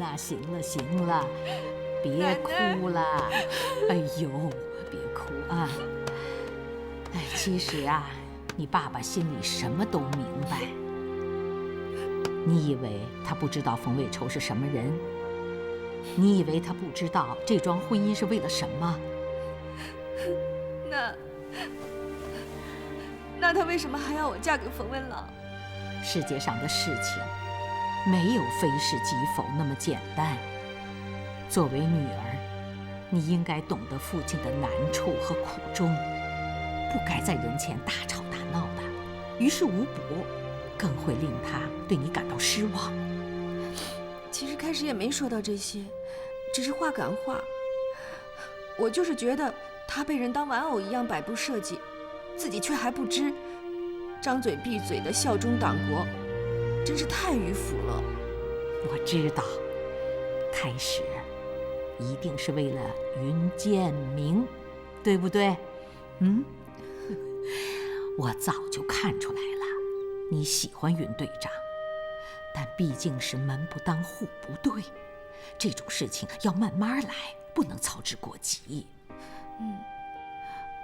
那行了行了，别哭了。哎呦，别哭啊！哎，其实啊，你爸爸心里什么都明白。你以为他不知道冯卫愁是什么人？你以为他不知道这桩婚姻是为了什么？那他为什么还要我嫁给冯文朗？世界上的事情没有非是即否那么简单。作为女儿，你应该懂得父亲的难处和苦衷，不该在人前大吵大闹的，于事无补，更会令他对你感到失望。其实开始也没说到这些，只是话赶话。我就是觉得他被人当玩偶一样摆布设计，自己却还不知，张嘴闭嘴的效忠党国，真是太迂腐了。我知道，开始一定是为了云建明，对不对？我早就看出来了，你喜欢云队长，但毕竟是门不当户不对，这种事情要慢慢来，不能操之过急。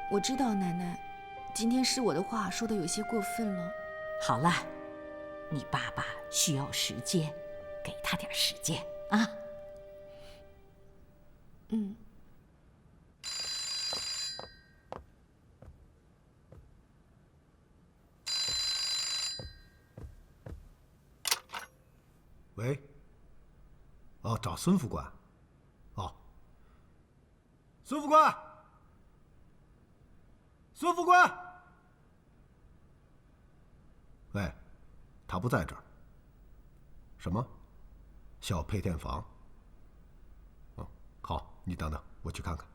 我知道，奶奶，今天是我的话说的有些过分了。好了，你爸爸需要时间，给他点时间啊。喂。哦，找孙副官。哦。孙副官。孙副官。喂，他不在这儿。什么？小配电房。哦，好，你等等，我去看看。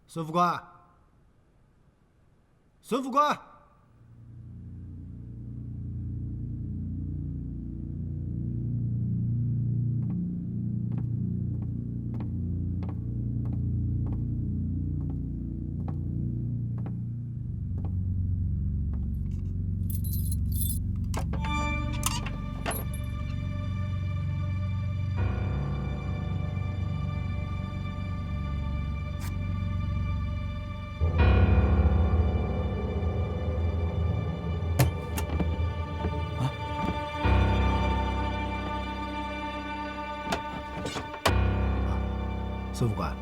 孙副官，孙副官，孙副官，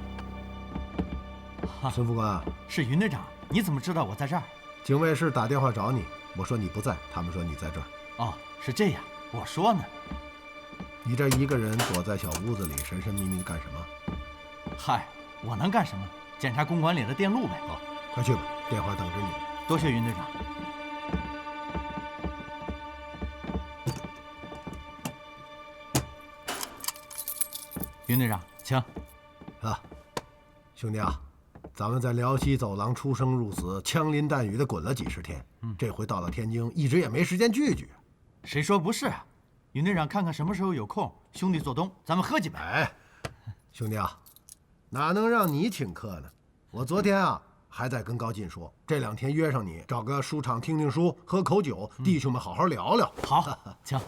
孙副官，是云队长，你怎么知道我在这儿？警卫室打电话找你，我说你不在，他们说你在这儿。哦，是这样，我说呢。你这一个人躲在小屋子里，神神秘秘的干什么？嗨，我能干什么？检查公馆里的电路呗。好，快去吧，电话等着你。多谢云队长。云队长，请。啊，兄弟啊，咱们在辽西走廊出生入死、枪林弹雨的滚了几十天，这回到了天津，一直也没时间聚聚。谁说不是啊？云队长，看看什么时候有空，兄弟做东，咱们喝几杯。哎，兄弟啊，哪能让你请客呢？我昨天啊还在跟高进说，这2天约上你，找个书场听听书，喝口酒，弟兄们好好聊聊。好，请。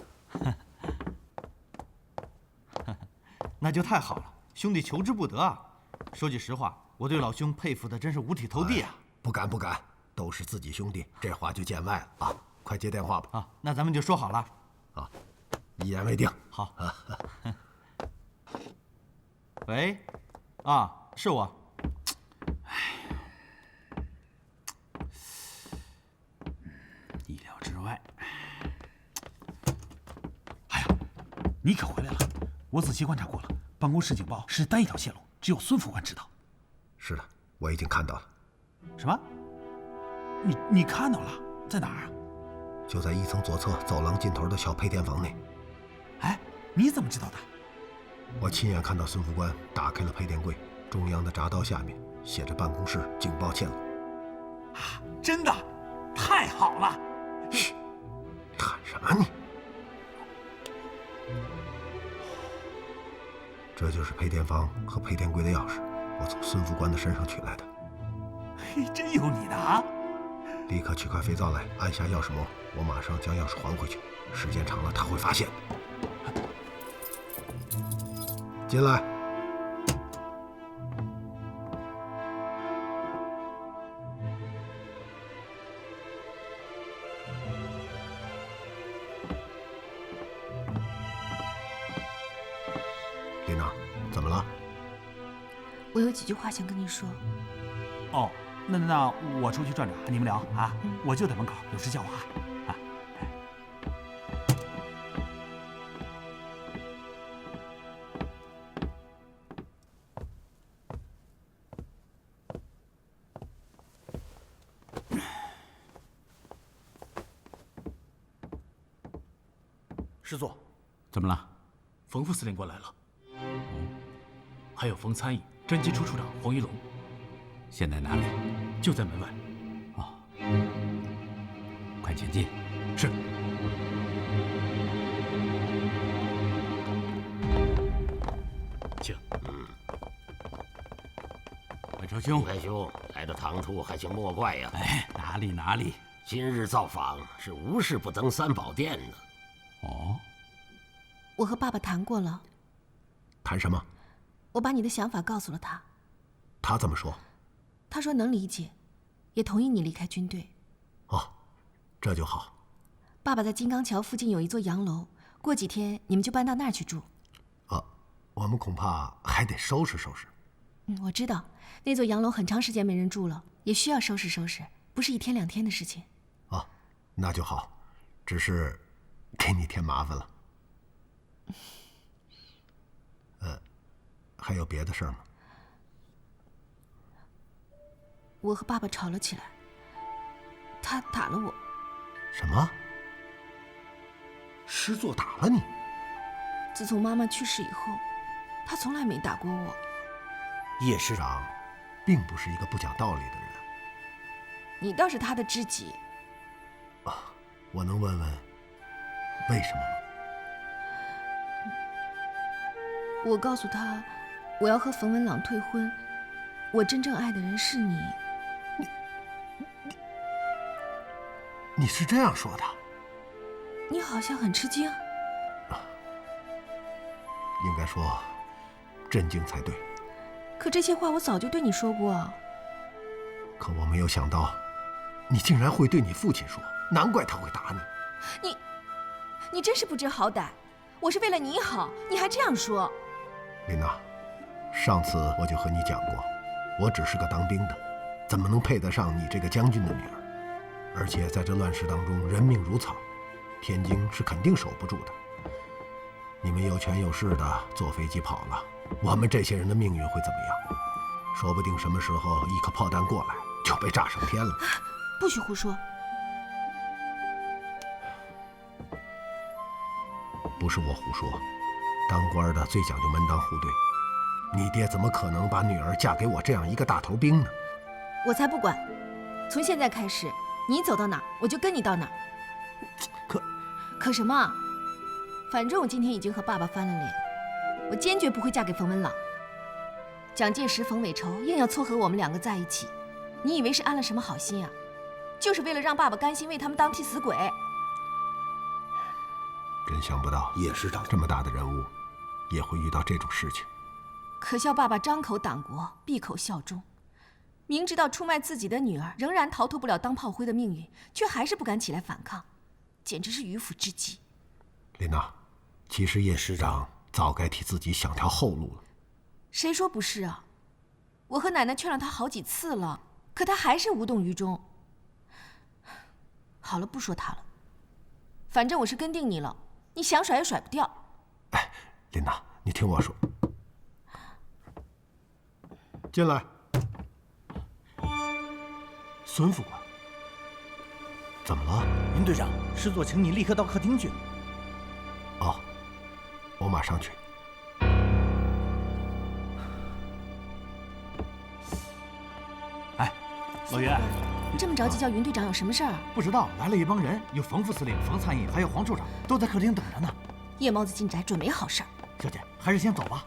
那就太好了，兄弟求之不得啊！说句实话，我对老兄佩服的真是五体投地啊！不敢不敢，都是自己兄弟，这话就见外了啊！快接电话吧。啊，那咱们就说好了。啊，一言为定。好。喂，啊，是我。意料之外。哎呀，你可回来了！我仔细观察过了，办公室警报是单一条线路，只有孙副官知道。是的，我已经看到了。什么？你看到了？在哪儿啊？就在1层左侧走廊尽头的小配电房内。哎，你怎么知道的？我亲眼看到孙副官打开了配电柜，中央的闸道下面写着办公室警报线路。啊，真的？太好了！嘘，谈什么你？这就是配电房和配电柜的钥匙，我从孙副官的身上取来的。嘿，真有你的啊！立刻取块肥皂来，按下钥匙膜，我马上将钥匙还回去。时间长了他会发现。进来。琳娜，怎么了？我有几句话想跟你说。哦，那我出去转转，你们聊啊，我就在门口，有事叫我啊。师座，怎么了？冯副司令官来了。还有冯参议、侦缉处处长黄云龙。现在哪里？就在门外。哦，快请进。是。请。文寿兄，开兄来到唐突，还请莫怪呀。哎，哪里。今日造访是无事不登三宝殿的。哦。我和爸爸谈过了。谈什么？我把你的想法告诉了他。他怎么说？他说能理解，也同意你离开军队。哦，这就好。爸爸在金刚桥附近有一座洋楼，过几天你们就搬到那儿去住。我们恐怕还得收拾收拾。我知道，那座洋楼很长时间没人住了，也需要收拾收拾，不是1天2天的事情。那就好，只是给你添麻烦了。还有别的事儿吗？我和爸爸吵了起来，他打了我。什么？师座打了你？自从妈妈去世以后，他从来没打过我。叶师长并不是一个不讲道理的人。你倒是他的知己。我能问问为什么吗？我告诉他，我要和冯文朗退婚，我真正爱的人是你。你是这样说的？你好像很吃惊。应该说震惊才对。可这些话我早就对你说过。可我没有想到，你竟然会对你父亲说，难怪他会打你。你真是不知好歹！我是为了你好，你还这样说。琳娜，上次我就和你讲过，我只是个当兵的，怎么能配得上你这个将军的女儿？而且在这乱世当中，人命如草，天津是肯定守不住的。你们有权有势的坐飞机跑了，我们这些人的命运会怎么样？说不定什么时候一颗炮弹过来就被炸上天了。不许胡说！不是我胡说，当官的最讲究门当户对。你爹怎么可能把女儿嫁给我这样一个大头兵呢？我才不管！从现在开始，你走到哪儿，我就跟你到哪儿。可什么？反正我今天已经和爸爸翻了脸，我坚决不会嫁给冯文朗。蒋介石、冯伟筹硬要撮合我们2个在一起，你以为是安了什么好心啊？就是为了让爸爸甘心为他们当替死鬼。真想不到叶师长这么大的人物，也会遇到这种事情。可笑爸爸张口党国，闭口效忠，明知道出卖自己的女儿仍然逃脱不了当炮灰的命运，却还是不敢起来反抗，简直是迂腐至极。琳娜，其实叶师长早该替自己想条后路了。谁说不是啊？我和奶奶劝了他好几次了，可他还是无动于衷。好了，不说他了，反正我是跟定你了，你想甩也甩不掉。琳娜，你听我说。进来。孙副官，怎么了？云队长，师座请你立刻到客厅去。我马上去。哎，老袁，这么着急叫云队长有什么事儿？不知道，来了一帮人，有冯副司令、冯参议，还有黄处长，都在客厅等着呢。夜猫子进宅准没好事儿。小姐，还是先走吧。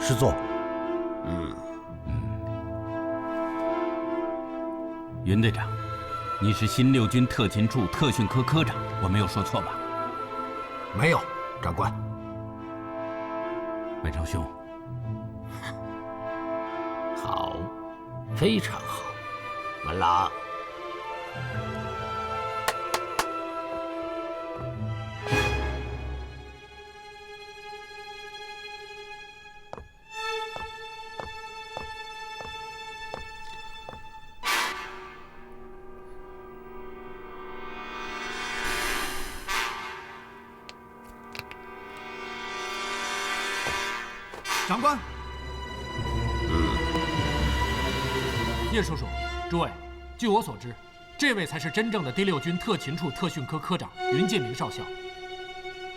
师座。云队长，你是新六军特勤处特训科科长，我没有说错吧？没有，长官。魏超兄，好，非常好，文朗。长官，叶叔叔，诸位，据我所知，这位才是真正的第6军特勤处特训科科长云建明少校。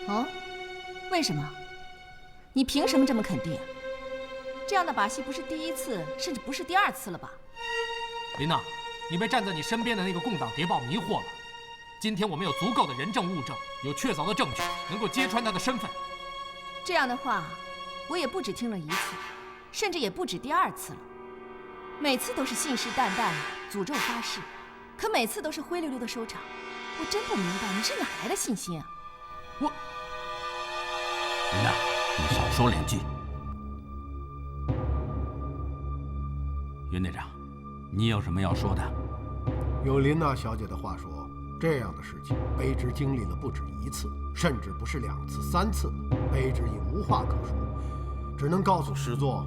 哦，为什么？你凭什么这么肯定？这样的把戏不是第一次，甚至不是第2次了吧？琳娜，你被站在你身边的那个共党谍报迷惑了。今天我们有足够的人证物证，有确凿的证据，能够揭穿他的身份。这样的话，我也不止听了1次，甚至也不止第2次了。每次都是信誓旦旦、诅咒发誓，可每次都是灰溜溜的收场。我真不明白你是哪来的信心啊！琳娜，你少说2句。云队长，你有什么要说的？有琳娜小姐的话说，这样的事情，卑职经历了不止1次，甚至不是2次、3次，卑职已无话可说，只能告诉师座，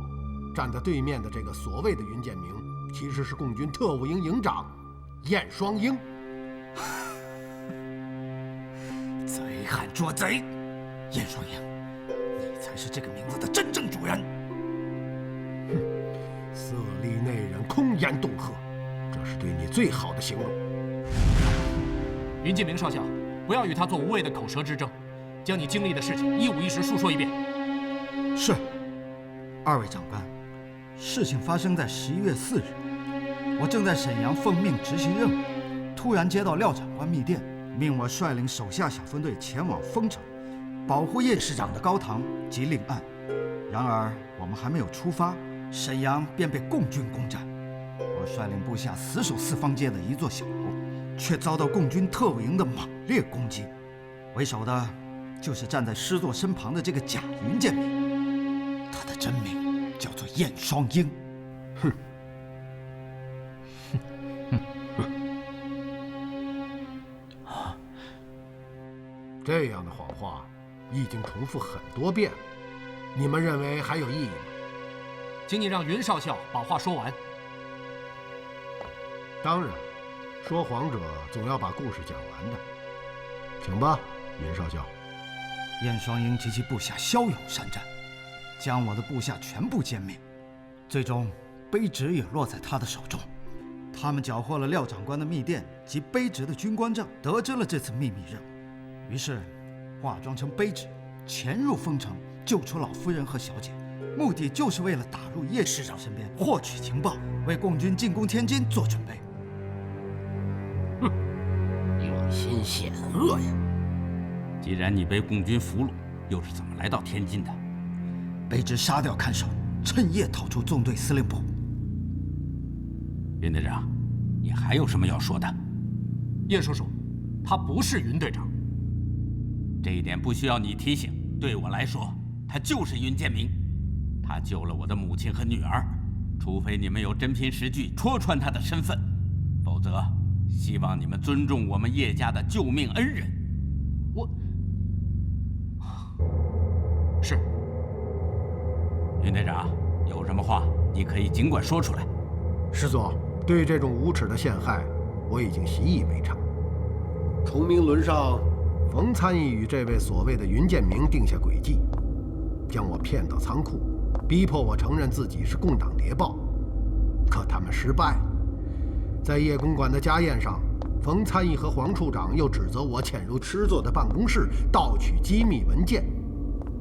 站在对面的这个所谓的云建明，其实是共军特务营营长燕双鹰。贼喊捉贼，燕双鹰，你才是这个名字的真正主人。哼，色厉内荏，空言恫吓，这是对你最好的形容。云建明少校，不要与他做无谓的口舌之争，将你经历的事情一五一十述说一遍。是。2位长官，事情发生在11月4日，我正在沈阳奉命执行任务，突然接到廖长官密电，命我率领手下小分队前往丰城，保护叶师长的高堂及令案。然而我们还没有出发，沈阳便被共军攻占。我率领部下死守四方街的一座小楼，却遭到共军特务营的猛烈攻击。为首的就是站在师座身旁的这个假云建明，他的真名叫做燕双鹰。哼。这样的谎话已经重复很多遍了，你们认为还有意义吗？请你让云少校把话说完。当然，说谎者总要把故事讲完的。请吧，云少校。燕双鹰及其部下骁勇善战，将我的部下全部歼灭，最终卑职也落在他的手中。他们缴获了廖长官的密电及卑职的军官证，得知了这次秘密任务，于是化妆成卑职，潜入丰城，救出老夫人和小姐，目的就是为了打入叶师长身边，获取情报，为共军进攻天津做准备。哼，用心险恶呀！既然你被共军俘虏，又是怎么来到天津的？卑职杀掉看守，趁夜逃出纵队司令部。云队长，你还有什么要说的？叶叔叔，他不是云队长。这一点不需要你提醒。对我来说，他就是云建明。他救了我的母亲和女儿，除非你们有真凭实据戳穿他的身份，否则，希望你们尊重我们叶家的救命恩人。是。云队长，有什么话你可以尽管说出来。师座，对这种无耻的陷害，我已经习以为常。崇明轮上，冯参议与这位所谓的云建明定下诡计，将我骗到仓库，逼迫我承认自己是共党谍报。可他们失败。在叶公馆的家宴上，冯参议和黄处长又指责我潜入师座的办公室，盗取机密文件。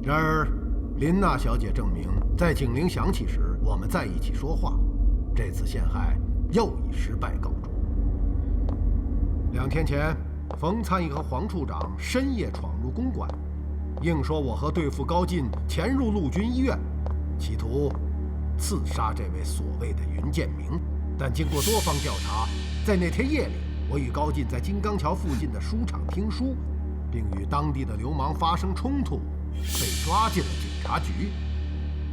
然而，琳娜小姐证明，在警铃响起时，我们在一起说话。这次陷害又以失败告终。2天前，冯参议和黄处长深夜闯入公馆，硬说我和对付高进潜入陆军医院，企图刺杀这位所谓的云建明。但经过多方调查，在那天夜里，我与高进在金刚桥附近的书场听书，并与当地的流氓发生冲突，被抓进了警察局。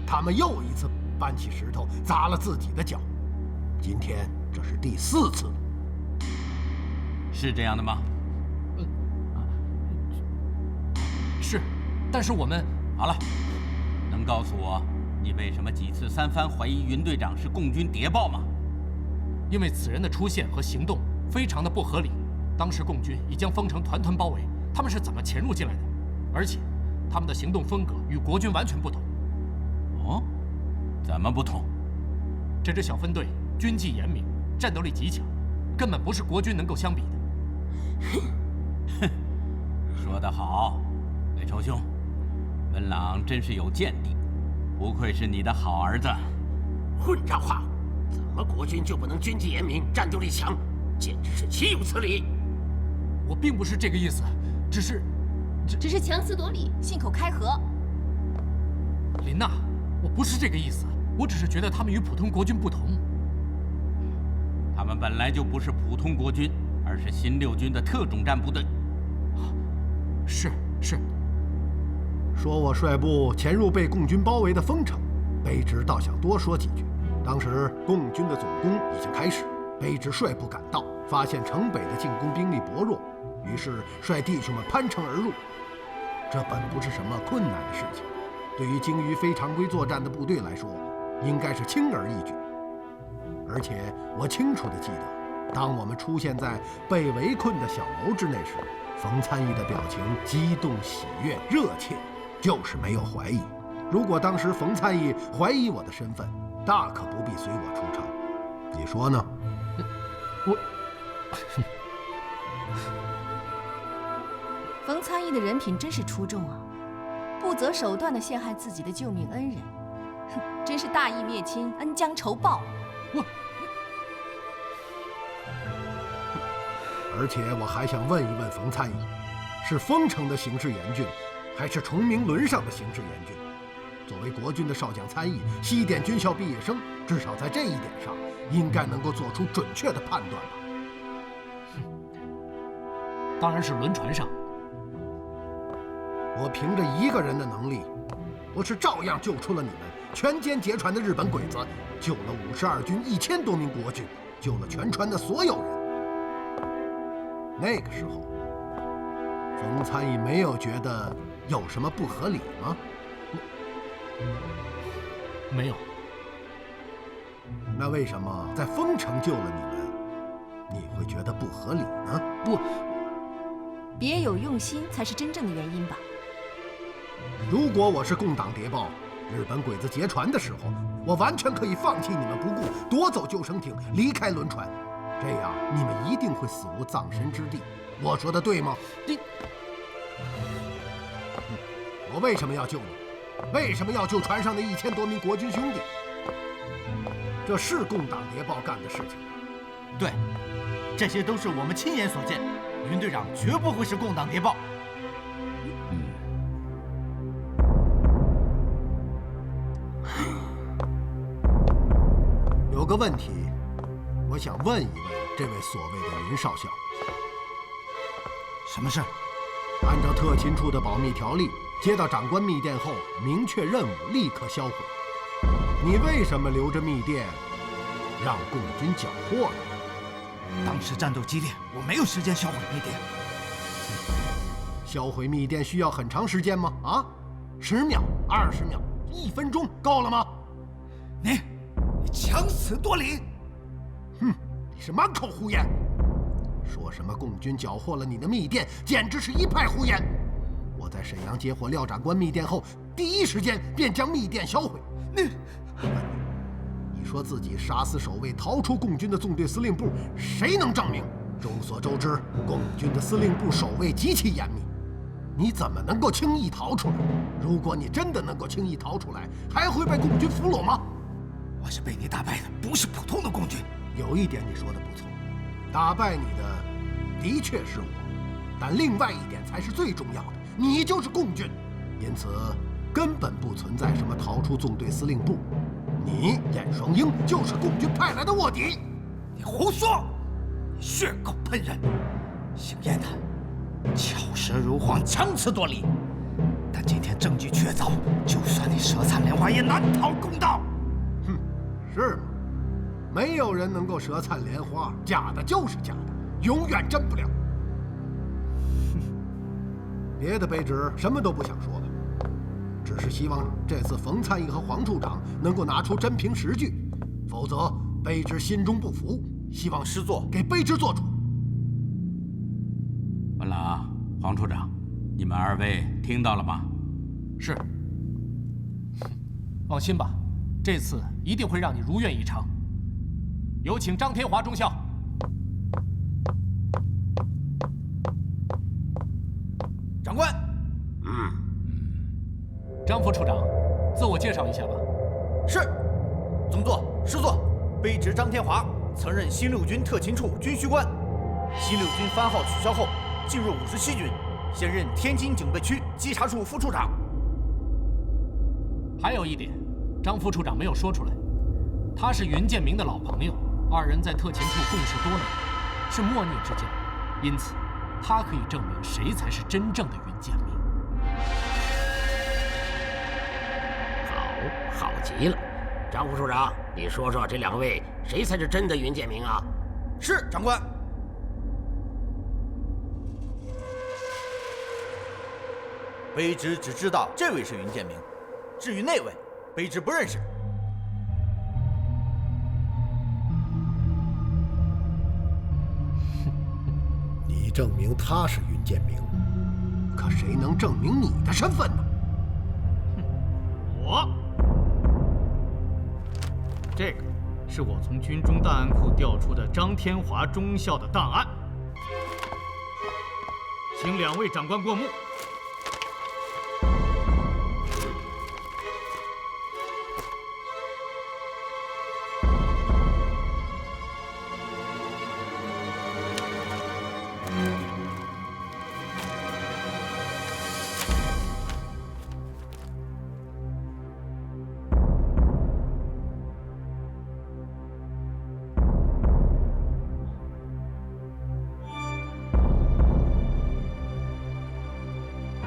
他们又一次搬起石头砸了自己的脚，今天这是第4次。是这样的吗？是，但是我们好了，能告诉我你为什么几次3番怀疑云队长是共军谍报吗？因为此人的出现和行动非常的不合理。当时共军已将丰城团团包围，他们是怎么潜入进来的？而且，他们的行动风格与国军完全不同。哦，怎么不同？这支小分队军纪严明，战斗力极强，根本不是国军能够相比的。哼，说得好，魏仇兄，文朗真是有见地，不愧是你的好儿子。混账话！怎么国军就不能军纪严明、战斗力强？简直是岂有此理！我并不是这个意思，只是强词夺理，信口开河。林娜，我不是这个意思，我只是觉得他们与普通国军不同。他们本来就不是普通国军，而是新6军的特种战部队。是。说我率部潜入被共军包围的丰城，卑职倒想多说几句。当时共军的总攻已经开始，卑职率部赶到，发现城北的进攻兵力薄弱，于是率弟兄们攀城而入。这本不是什么困难的事情，对于精于非常规作战的部队来说，应该是轻而易举。而且我清楚地记得，当我们出现在被围困的小楼之内时，冯参议的表情激动、喜悦、热切，就是没有怀疑。如果当时冯参议怀疑我的身份，大可不必随我出城。你说呢？冯参议的人品真是出众啊，不择手段地陷害自己的救命恩人，哼，真是大义灭亲，恩将仇报。而且我还想问一问冯参议，是丰城的形势严峻，还是崇明轮上的形势严峻？作为国军的少将参议，西点军校毕业生，至少在这一点上，应该能够做出准确的判断吧？当然是轮船上。我凭着一个人的能力，我是照样救出了你们全歼劫船的日本鬼子，救了52军1000多名国军，救了全船的所有人。那个时候，冯参议没有觉得有什么不合理吗？没有。那为什么在丰城救了你们，你会觉得不合理呢？不，别有用心才是真正的原因吧。如果我是共党谍报，日本鬼子劫船的时候，我完全可以放弃你们不顾，夺走救生艇，离开轮船，这样你们一定会死无葬身之地。我说的对吗？我为什么要救你？为什么要救船上的1000多名国军兄弟？这是共党谍报干的事情。对，这些都是我们亲眼所见。云队长绝不会是共党谍报。有个问题，我想问一问这位所谓的云少校。什么事？按照特勤处的保密条例，接到长官密电后，明确任务立刻销毁。你为什么留着密电，让共军缴获呢？当时战斗激烈，我没有时间销毁密电。销毁密电需要很长时间吗？啊，10秒、20秒、1分钟够了吗？你强词夺理！哼，你是满口胡言。说什么共军缴获了你的密电，简直是一派胡言。我在沈阳截获廖长官密电后，第一时间便将密电销毁。你说自己杀死守卫，逃出共军的纵队司令部，谁能证明？众所周知，共军的司令部守卫极其严密，你怎么能够轻易逃出来？如果你真的能够轻易逃出来，还会被共军俘虏吗？我是被你打败的，不是普通的共军。有一点你说的不错，打败你的确是我，但另外一点才是最重要的，你就是共军。因此，根本不存在什么逃出纵队司令部。你燕双鹰就是共军派来的卧底。你胡说！你血口喷人，姓燕的巧舌如簧，强词夺理。但今天证据确凿，就算你舌灿莲花，也难逃公道。哼，是吗？没有人能够舌灿莲花，假的就是假的，永远真不了。哼，别的卑职什么都不想说了，只是希望这次冯参议和黄处长能够拿出真凭实据，否则卑职心中不服，希望师座给卑职做主。文朗、黄处长，你们二位听到了吗？是。放心吧，这次一定会让你如愿以偿。有请张天华中校。长官。张副处长，自我介绍一下吧。是。总座、师座，卑职张天华，曾任新六军特勤处军需官。新六军番号取消后，进入57军，现任天津警备区稽查处副处长。还有一点，张副处长没有说出来，他是云建明的老朋友，二人在特勤处共事多年，是莫逆之交，因此他可以证明谁才是真正的云建明。好极了，张副处长，你说说这两位谁才是真的云建明啊？是，长官。卑职只知道这位是云建明，至于那位，卑职不认识。你证明他是云建明，可谁能证明你的身份呢？我。这个是我从军中档案库调出的张天华中校的档案，请两位长官过目。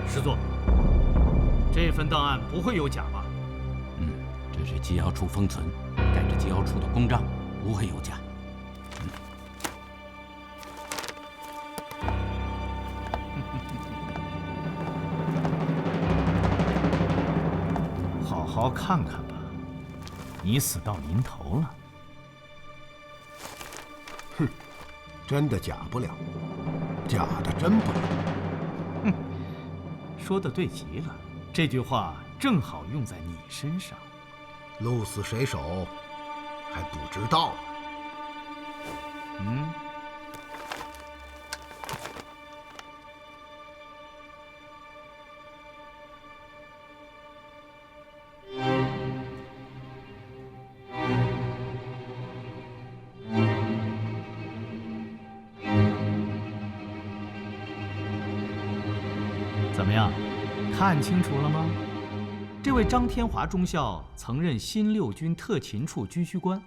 师座，这份档案不会有假吧？这是机要处封存，盖着机要处的公章，不会有假。好好看看吧，你死到临头了。哼，真的假不了，假的真不了。哼，说的对极了，这句话正好用在你身上。鹿死谁手还不知道。怎么样，看清楚了吗？这位张天华中校曾任新六军特勤处军需官，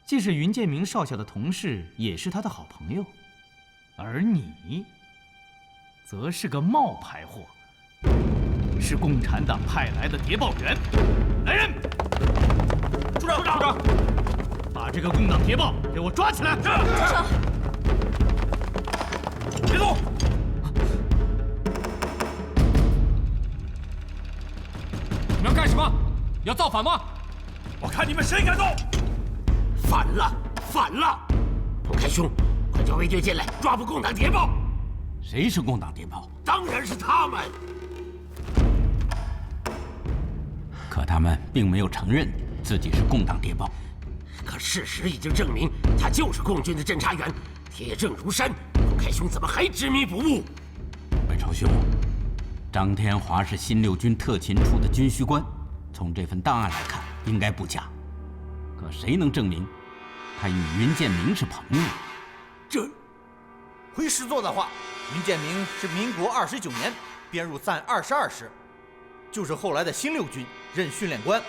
既是云建明少校的同事，也是他的好朋友。而你，则是个冒牌货，是共产党派来的谍报员。来人！处长，把这个共党谍报给我抓起来！住手！别动！你们要干什么？要造反吗？我看你们谁敢动！反了！彭开兄，快叫卫队进来抓捕共党谍报！谁是共党谍报？当然是他们。可他们并没有承认自己是共党谍报。可事实已经证明，他就是共军的侦察员，铁证如山。彭开兄怎么还执迷不悟？北朝兄，张天华是新六军特勤处的军需官，从这份档案来看，应该不假。可谁能证明他与云建明是朋友？这，回师座的话，云建明是民国29年编入暂22师，就是后来的新六军，任训练官。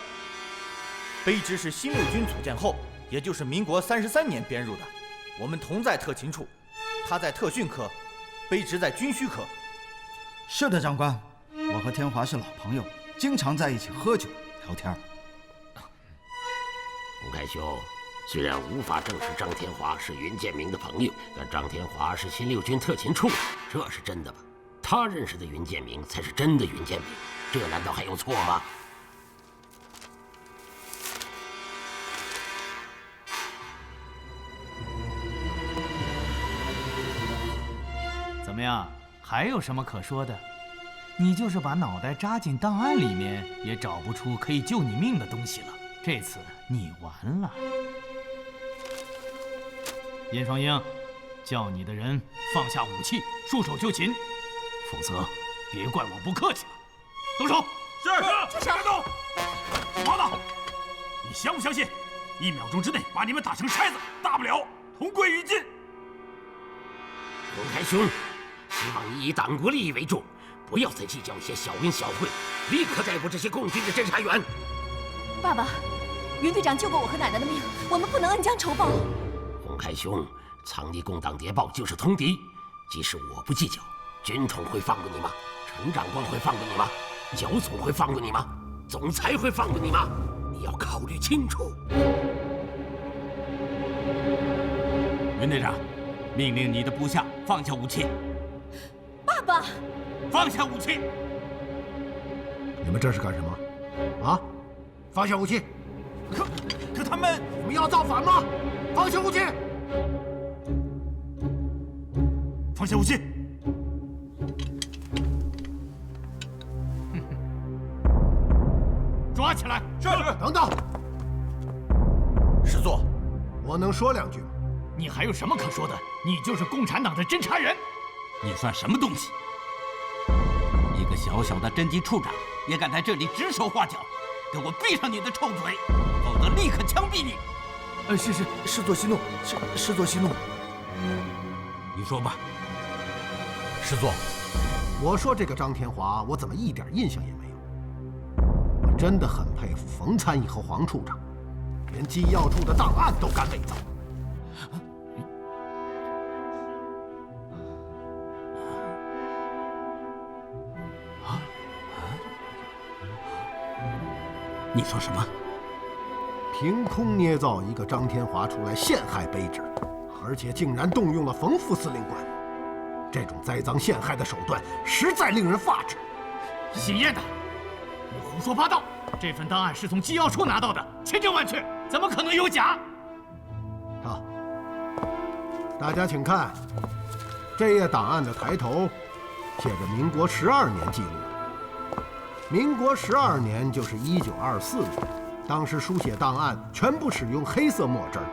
卑职是新六军组建后，也就是民国33年编入的。我们同在特勤处，他在特训科，卑职在军需科。是的，长官，我和天华是老朋友，经常在一起喝酒聊天。洪开兄，虽然无法证实张天华是云建明的朋友，但张天华是新六军特勤处，这是真的吧？他认识的云建明才是真的云建明，这难道还有错吗？怎么样？还有什么可说的？你就是把脑袋扎进档案里面，也找不出可以救你命的东西了。这次你完了。严双英，叫你的人放下武器，束手就擒，否则别怪我不客气了。动手！是。开动！什么呢？你相不相信？1秒钟之内把你们打成筛子，大不了同归于尽。洪开兄，希望你以党国利益为重，不要再计较一些小恩小惠，立刻逮捕这些共军的侦察员。爸爸，云队长救过我和奶奶的命，我们不能恩将仇报。洪开兄，藏匿共党谍报就是通敌，即使我不计较，军统会放过你吗？陈长官会放过你吗？焦总会放过你吗？总裁会放过你吗？你要考虑清楚。云队长，命令你的部下放下武器。爸爸，放下武器！你们这是干什么？啊！放下武器！可他们，你们要造反吗？放下武器！放下武器！抓起来！是。等等，师座，我能说2句吗？你还有什么可说的？你就是共产党的侦察员，你算什么东西？一个小小的侦缉处长也敢在这里指手画脚，给我闭上你的臭嘴，否则立刻枪毙你！师座息怒，师座息怒。你说吧。师座，我说这个张天华，我怎么一点印象也没有？我真的很佩服冯参议和黄处长，连机要处的档案都敢伪造。你说什么？凭空捏造一个张天华出来陷害卑职，而且竟然动用了冯副司令官，这种栽赃陷害的手段实在令人发指。姓叶的，你胡说八道！这份档案是从机要处拿到的，千真万确，怎么可能有假？好，大家请看，这页档案的抬头写着民国12年记录的。民国12年就是1924年，当时书写档案全部使用黑色墨汁儿，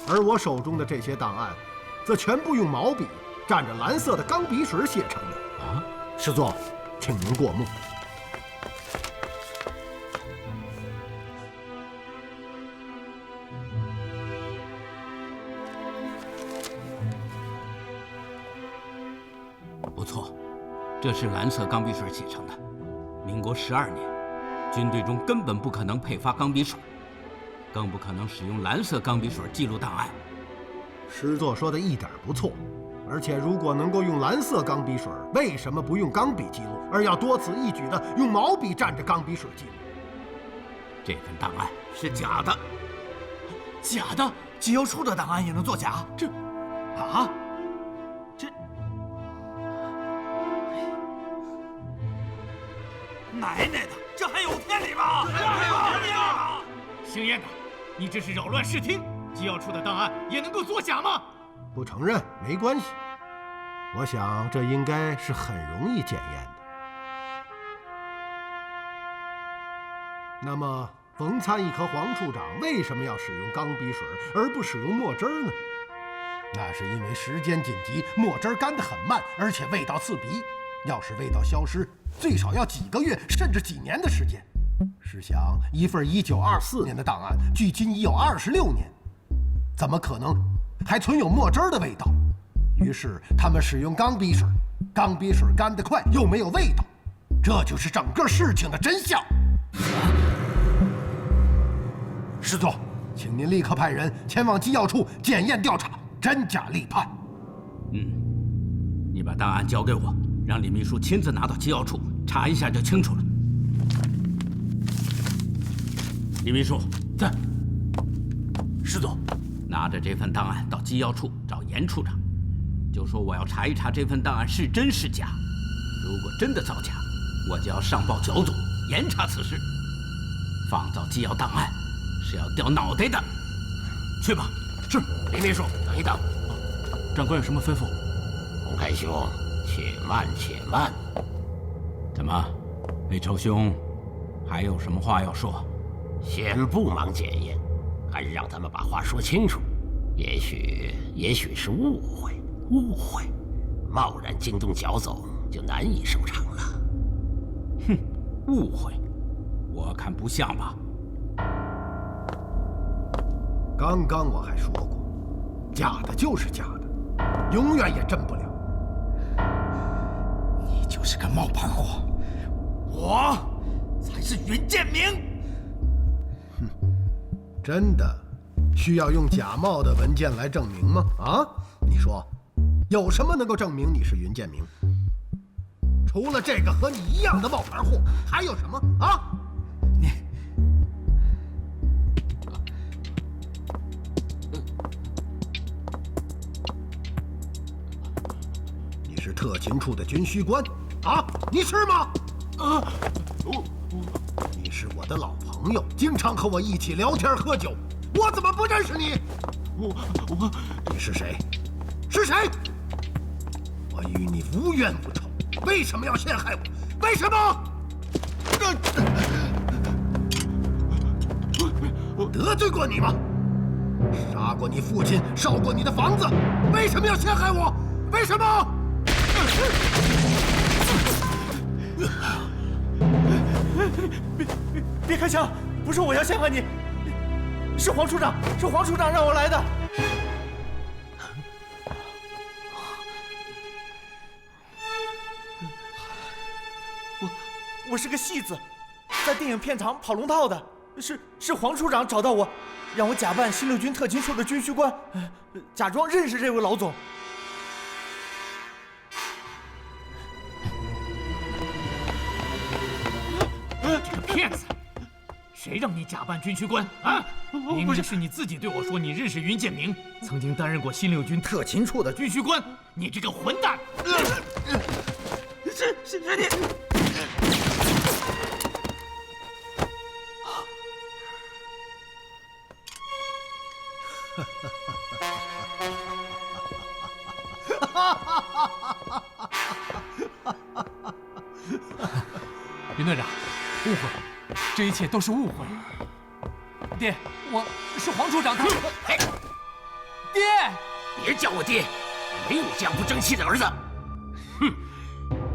而我手中的这些档案，则全部用毛笔蘸着蓝色的钢笔水写成的。啊，师座，请您过目。不错，这是蓝色钢笔水写成的。民国12年，军队中根本不可能配发钢笔水，更不可能使用蓝色钢笔水记录档案。师座说的一点不错，而且如果能够用蓝色钢笔水，为什么不用钢笔记录，而要多此一举的用毛笔蘸着钢笔水记录？这份档案是假的。假的？机要处的档案也能作假？这，啊？这，奶奶的，这还有天理吗？这还有天理吗？姓燕的，你这是扰乱视听！机要处的档案也能够作假吗？不承认没关系，我想这应该是很容易检验的。那么，冯参议和黄处长为什么要使用钢笔水而不使用墨汁呢？那是因为时间紧急，墨汁干得很慢，而且味道刺鼻。要是味道消失，最少要几个月甚至几年的时间。试想，一份1924年的档案，距今已有26年，怎么可能还存有墨汁的味道？于是他们使用钢笔水，钢笔水干得快又没有味道，这就是整个事情的真相。师座，请您立刻派人前往机要处检验调查，真假立判。你把档案交给我，让李秘书亲自拿到机要处查一下就清楚了。李秘书在。师座，拿着这份档案到机要处找严处长，就说我要查一查这份档案是真是假。如果真的造假，我就要上报剿总，严查此事。放造机要档案是要掉脑袋的。去吧。是。李秘书，等一等。长官有什么吩咐？洪开兄，且慢且慢。怎么，魏仇兄，还有什么话要说？先不忙检验，还是让他们把话说清楚。也许是误会，贸然惊动剿总，就难以收场了。哼，误会，我看不像吧。刚刚我还说过，假的就是假的，永远也真不了。你就是个冒牌货，我才是云建明。哼，真的需要用假冒的文件来证明吗？啊，你说，有什么能够证明你是云建明？除了这个和你一样的冒牌货，还有什么啊？你是特勤处的军需官啊？你是吗？你是我的老朋友，经常和我一起聊天喝酒，我怎么不认识你？你是谁？是谁？我与你无冤无仇，为什么要陷害我？为什么？得罪过你吗？杀过你父亲，烧过你的房子，为什么要陷害我？为什么？别开枪！不是我要陷害你，是黄处长让我来的。我是个戏子，在电影片场跑龙套的，是黄处长找到我，让我假扮新六军特勤处的军需官，假装认识这位老总。这个骗子！谁让你假扮军需官啊？明明是你自己对我说你认识云建明，曾经担任过新六军特勤处的军需官。你这个混蛋！是你！云队长，误会，这一切都是误会。爹，我是黄处长他。爹，别叫我爹，我没有这样不争气的儿子。哼，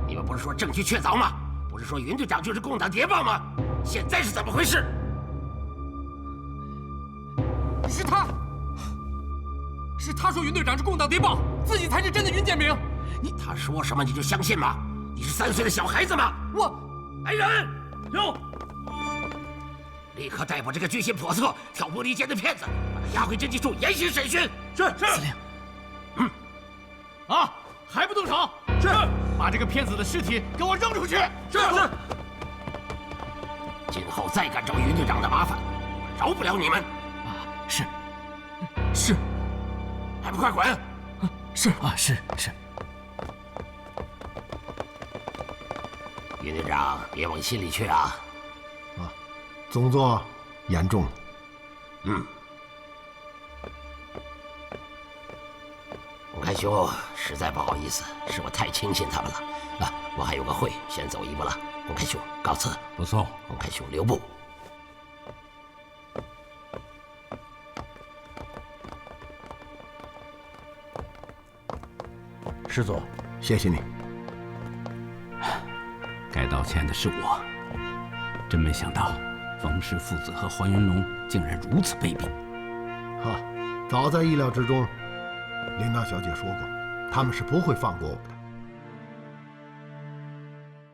你们不是说证据确凿吗？不是说云队长就是共党谍报吗？现在是怎么回事？是他说云队长是共党谍报，自己才是真的云建明。他说什么你就相信吗？你是3岁的小孩子吗？来人，有！立刻逮捕这个居心叵测、挑拨离间的骗子，把他押回侦缉处严刑审讯。是。司令。还不动手？是。把这个骗子的尸体给我扔出去。是。今后再敢找云队长的麻烦，我饶不了你们。是。还不快滚！是。云队长，别往心里去啊！总座言重。洪开兄，实在不好意思，是我太轻信他们了。我还有个会，先走一步了。洪开兄，告辞。不送。洪开兄，留步。师座，谢谢你。该道歉的是我，真没想到冯氏父子和黄云龙竟然如此卑鄙。早在意料之中。琳娜小姐说过，他们是不会放过我的。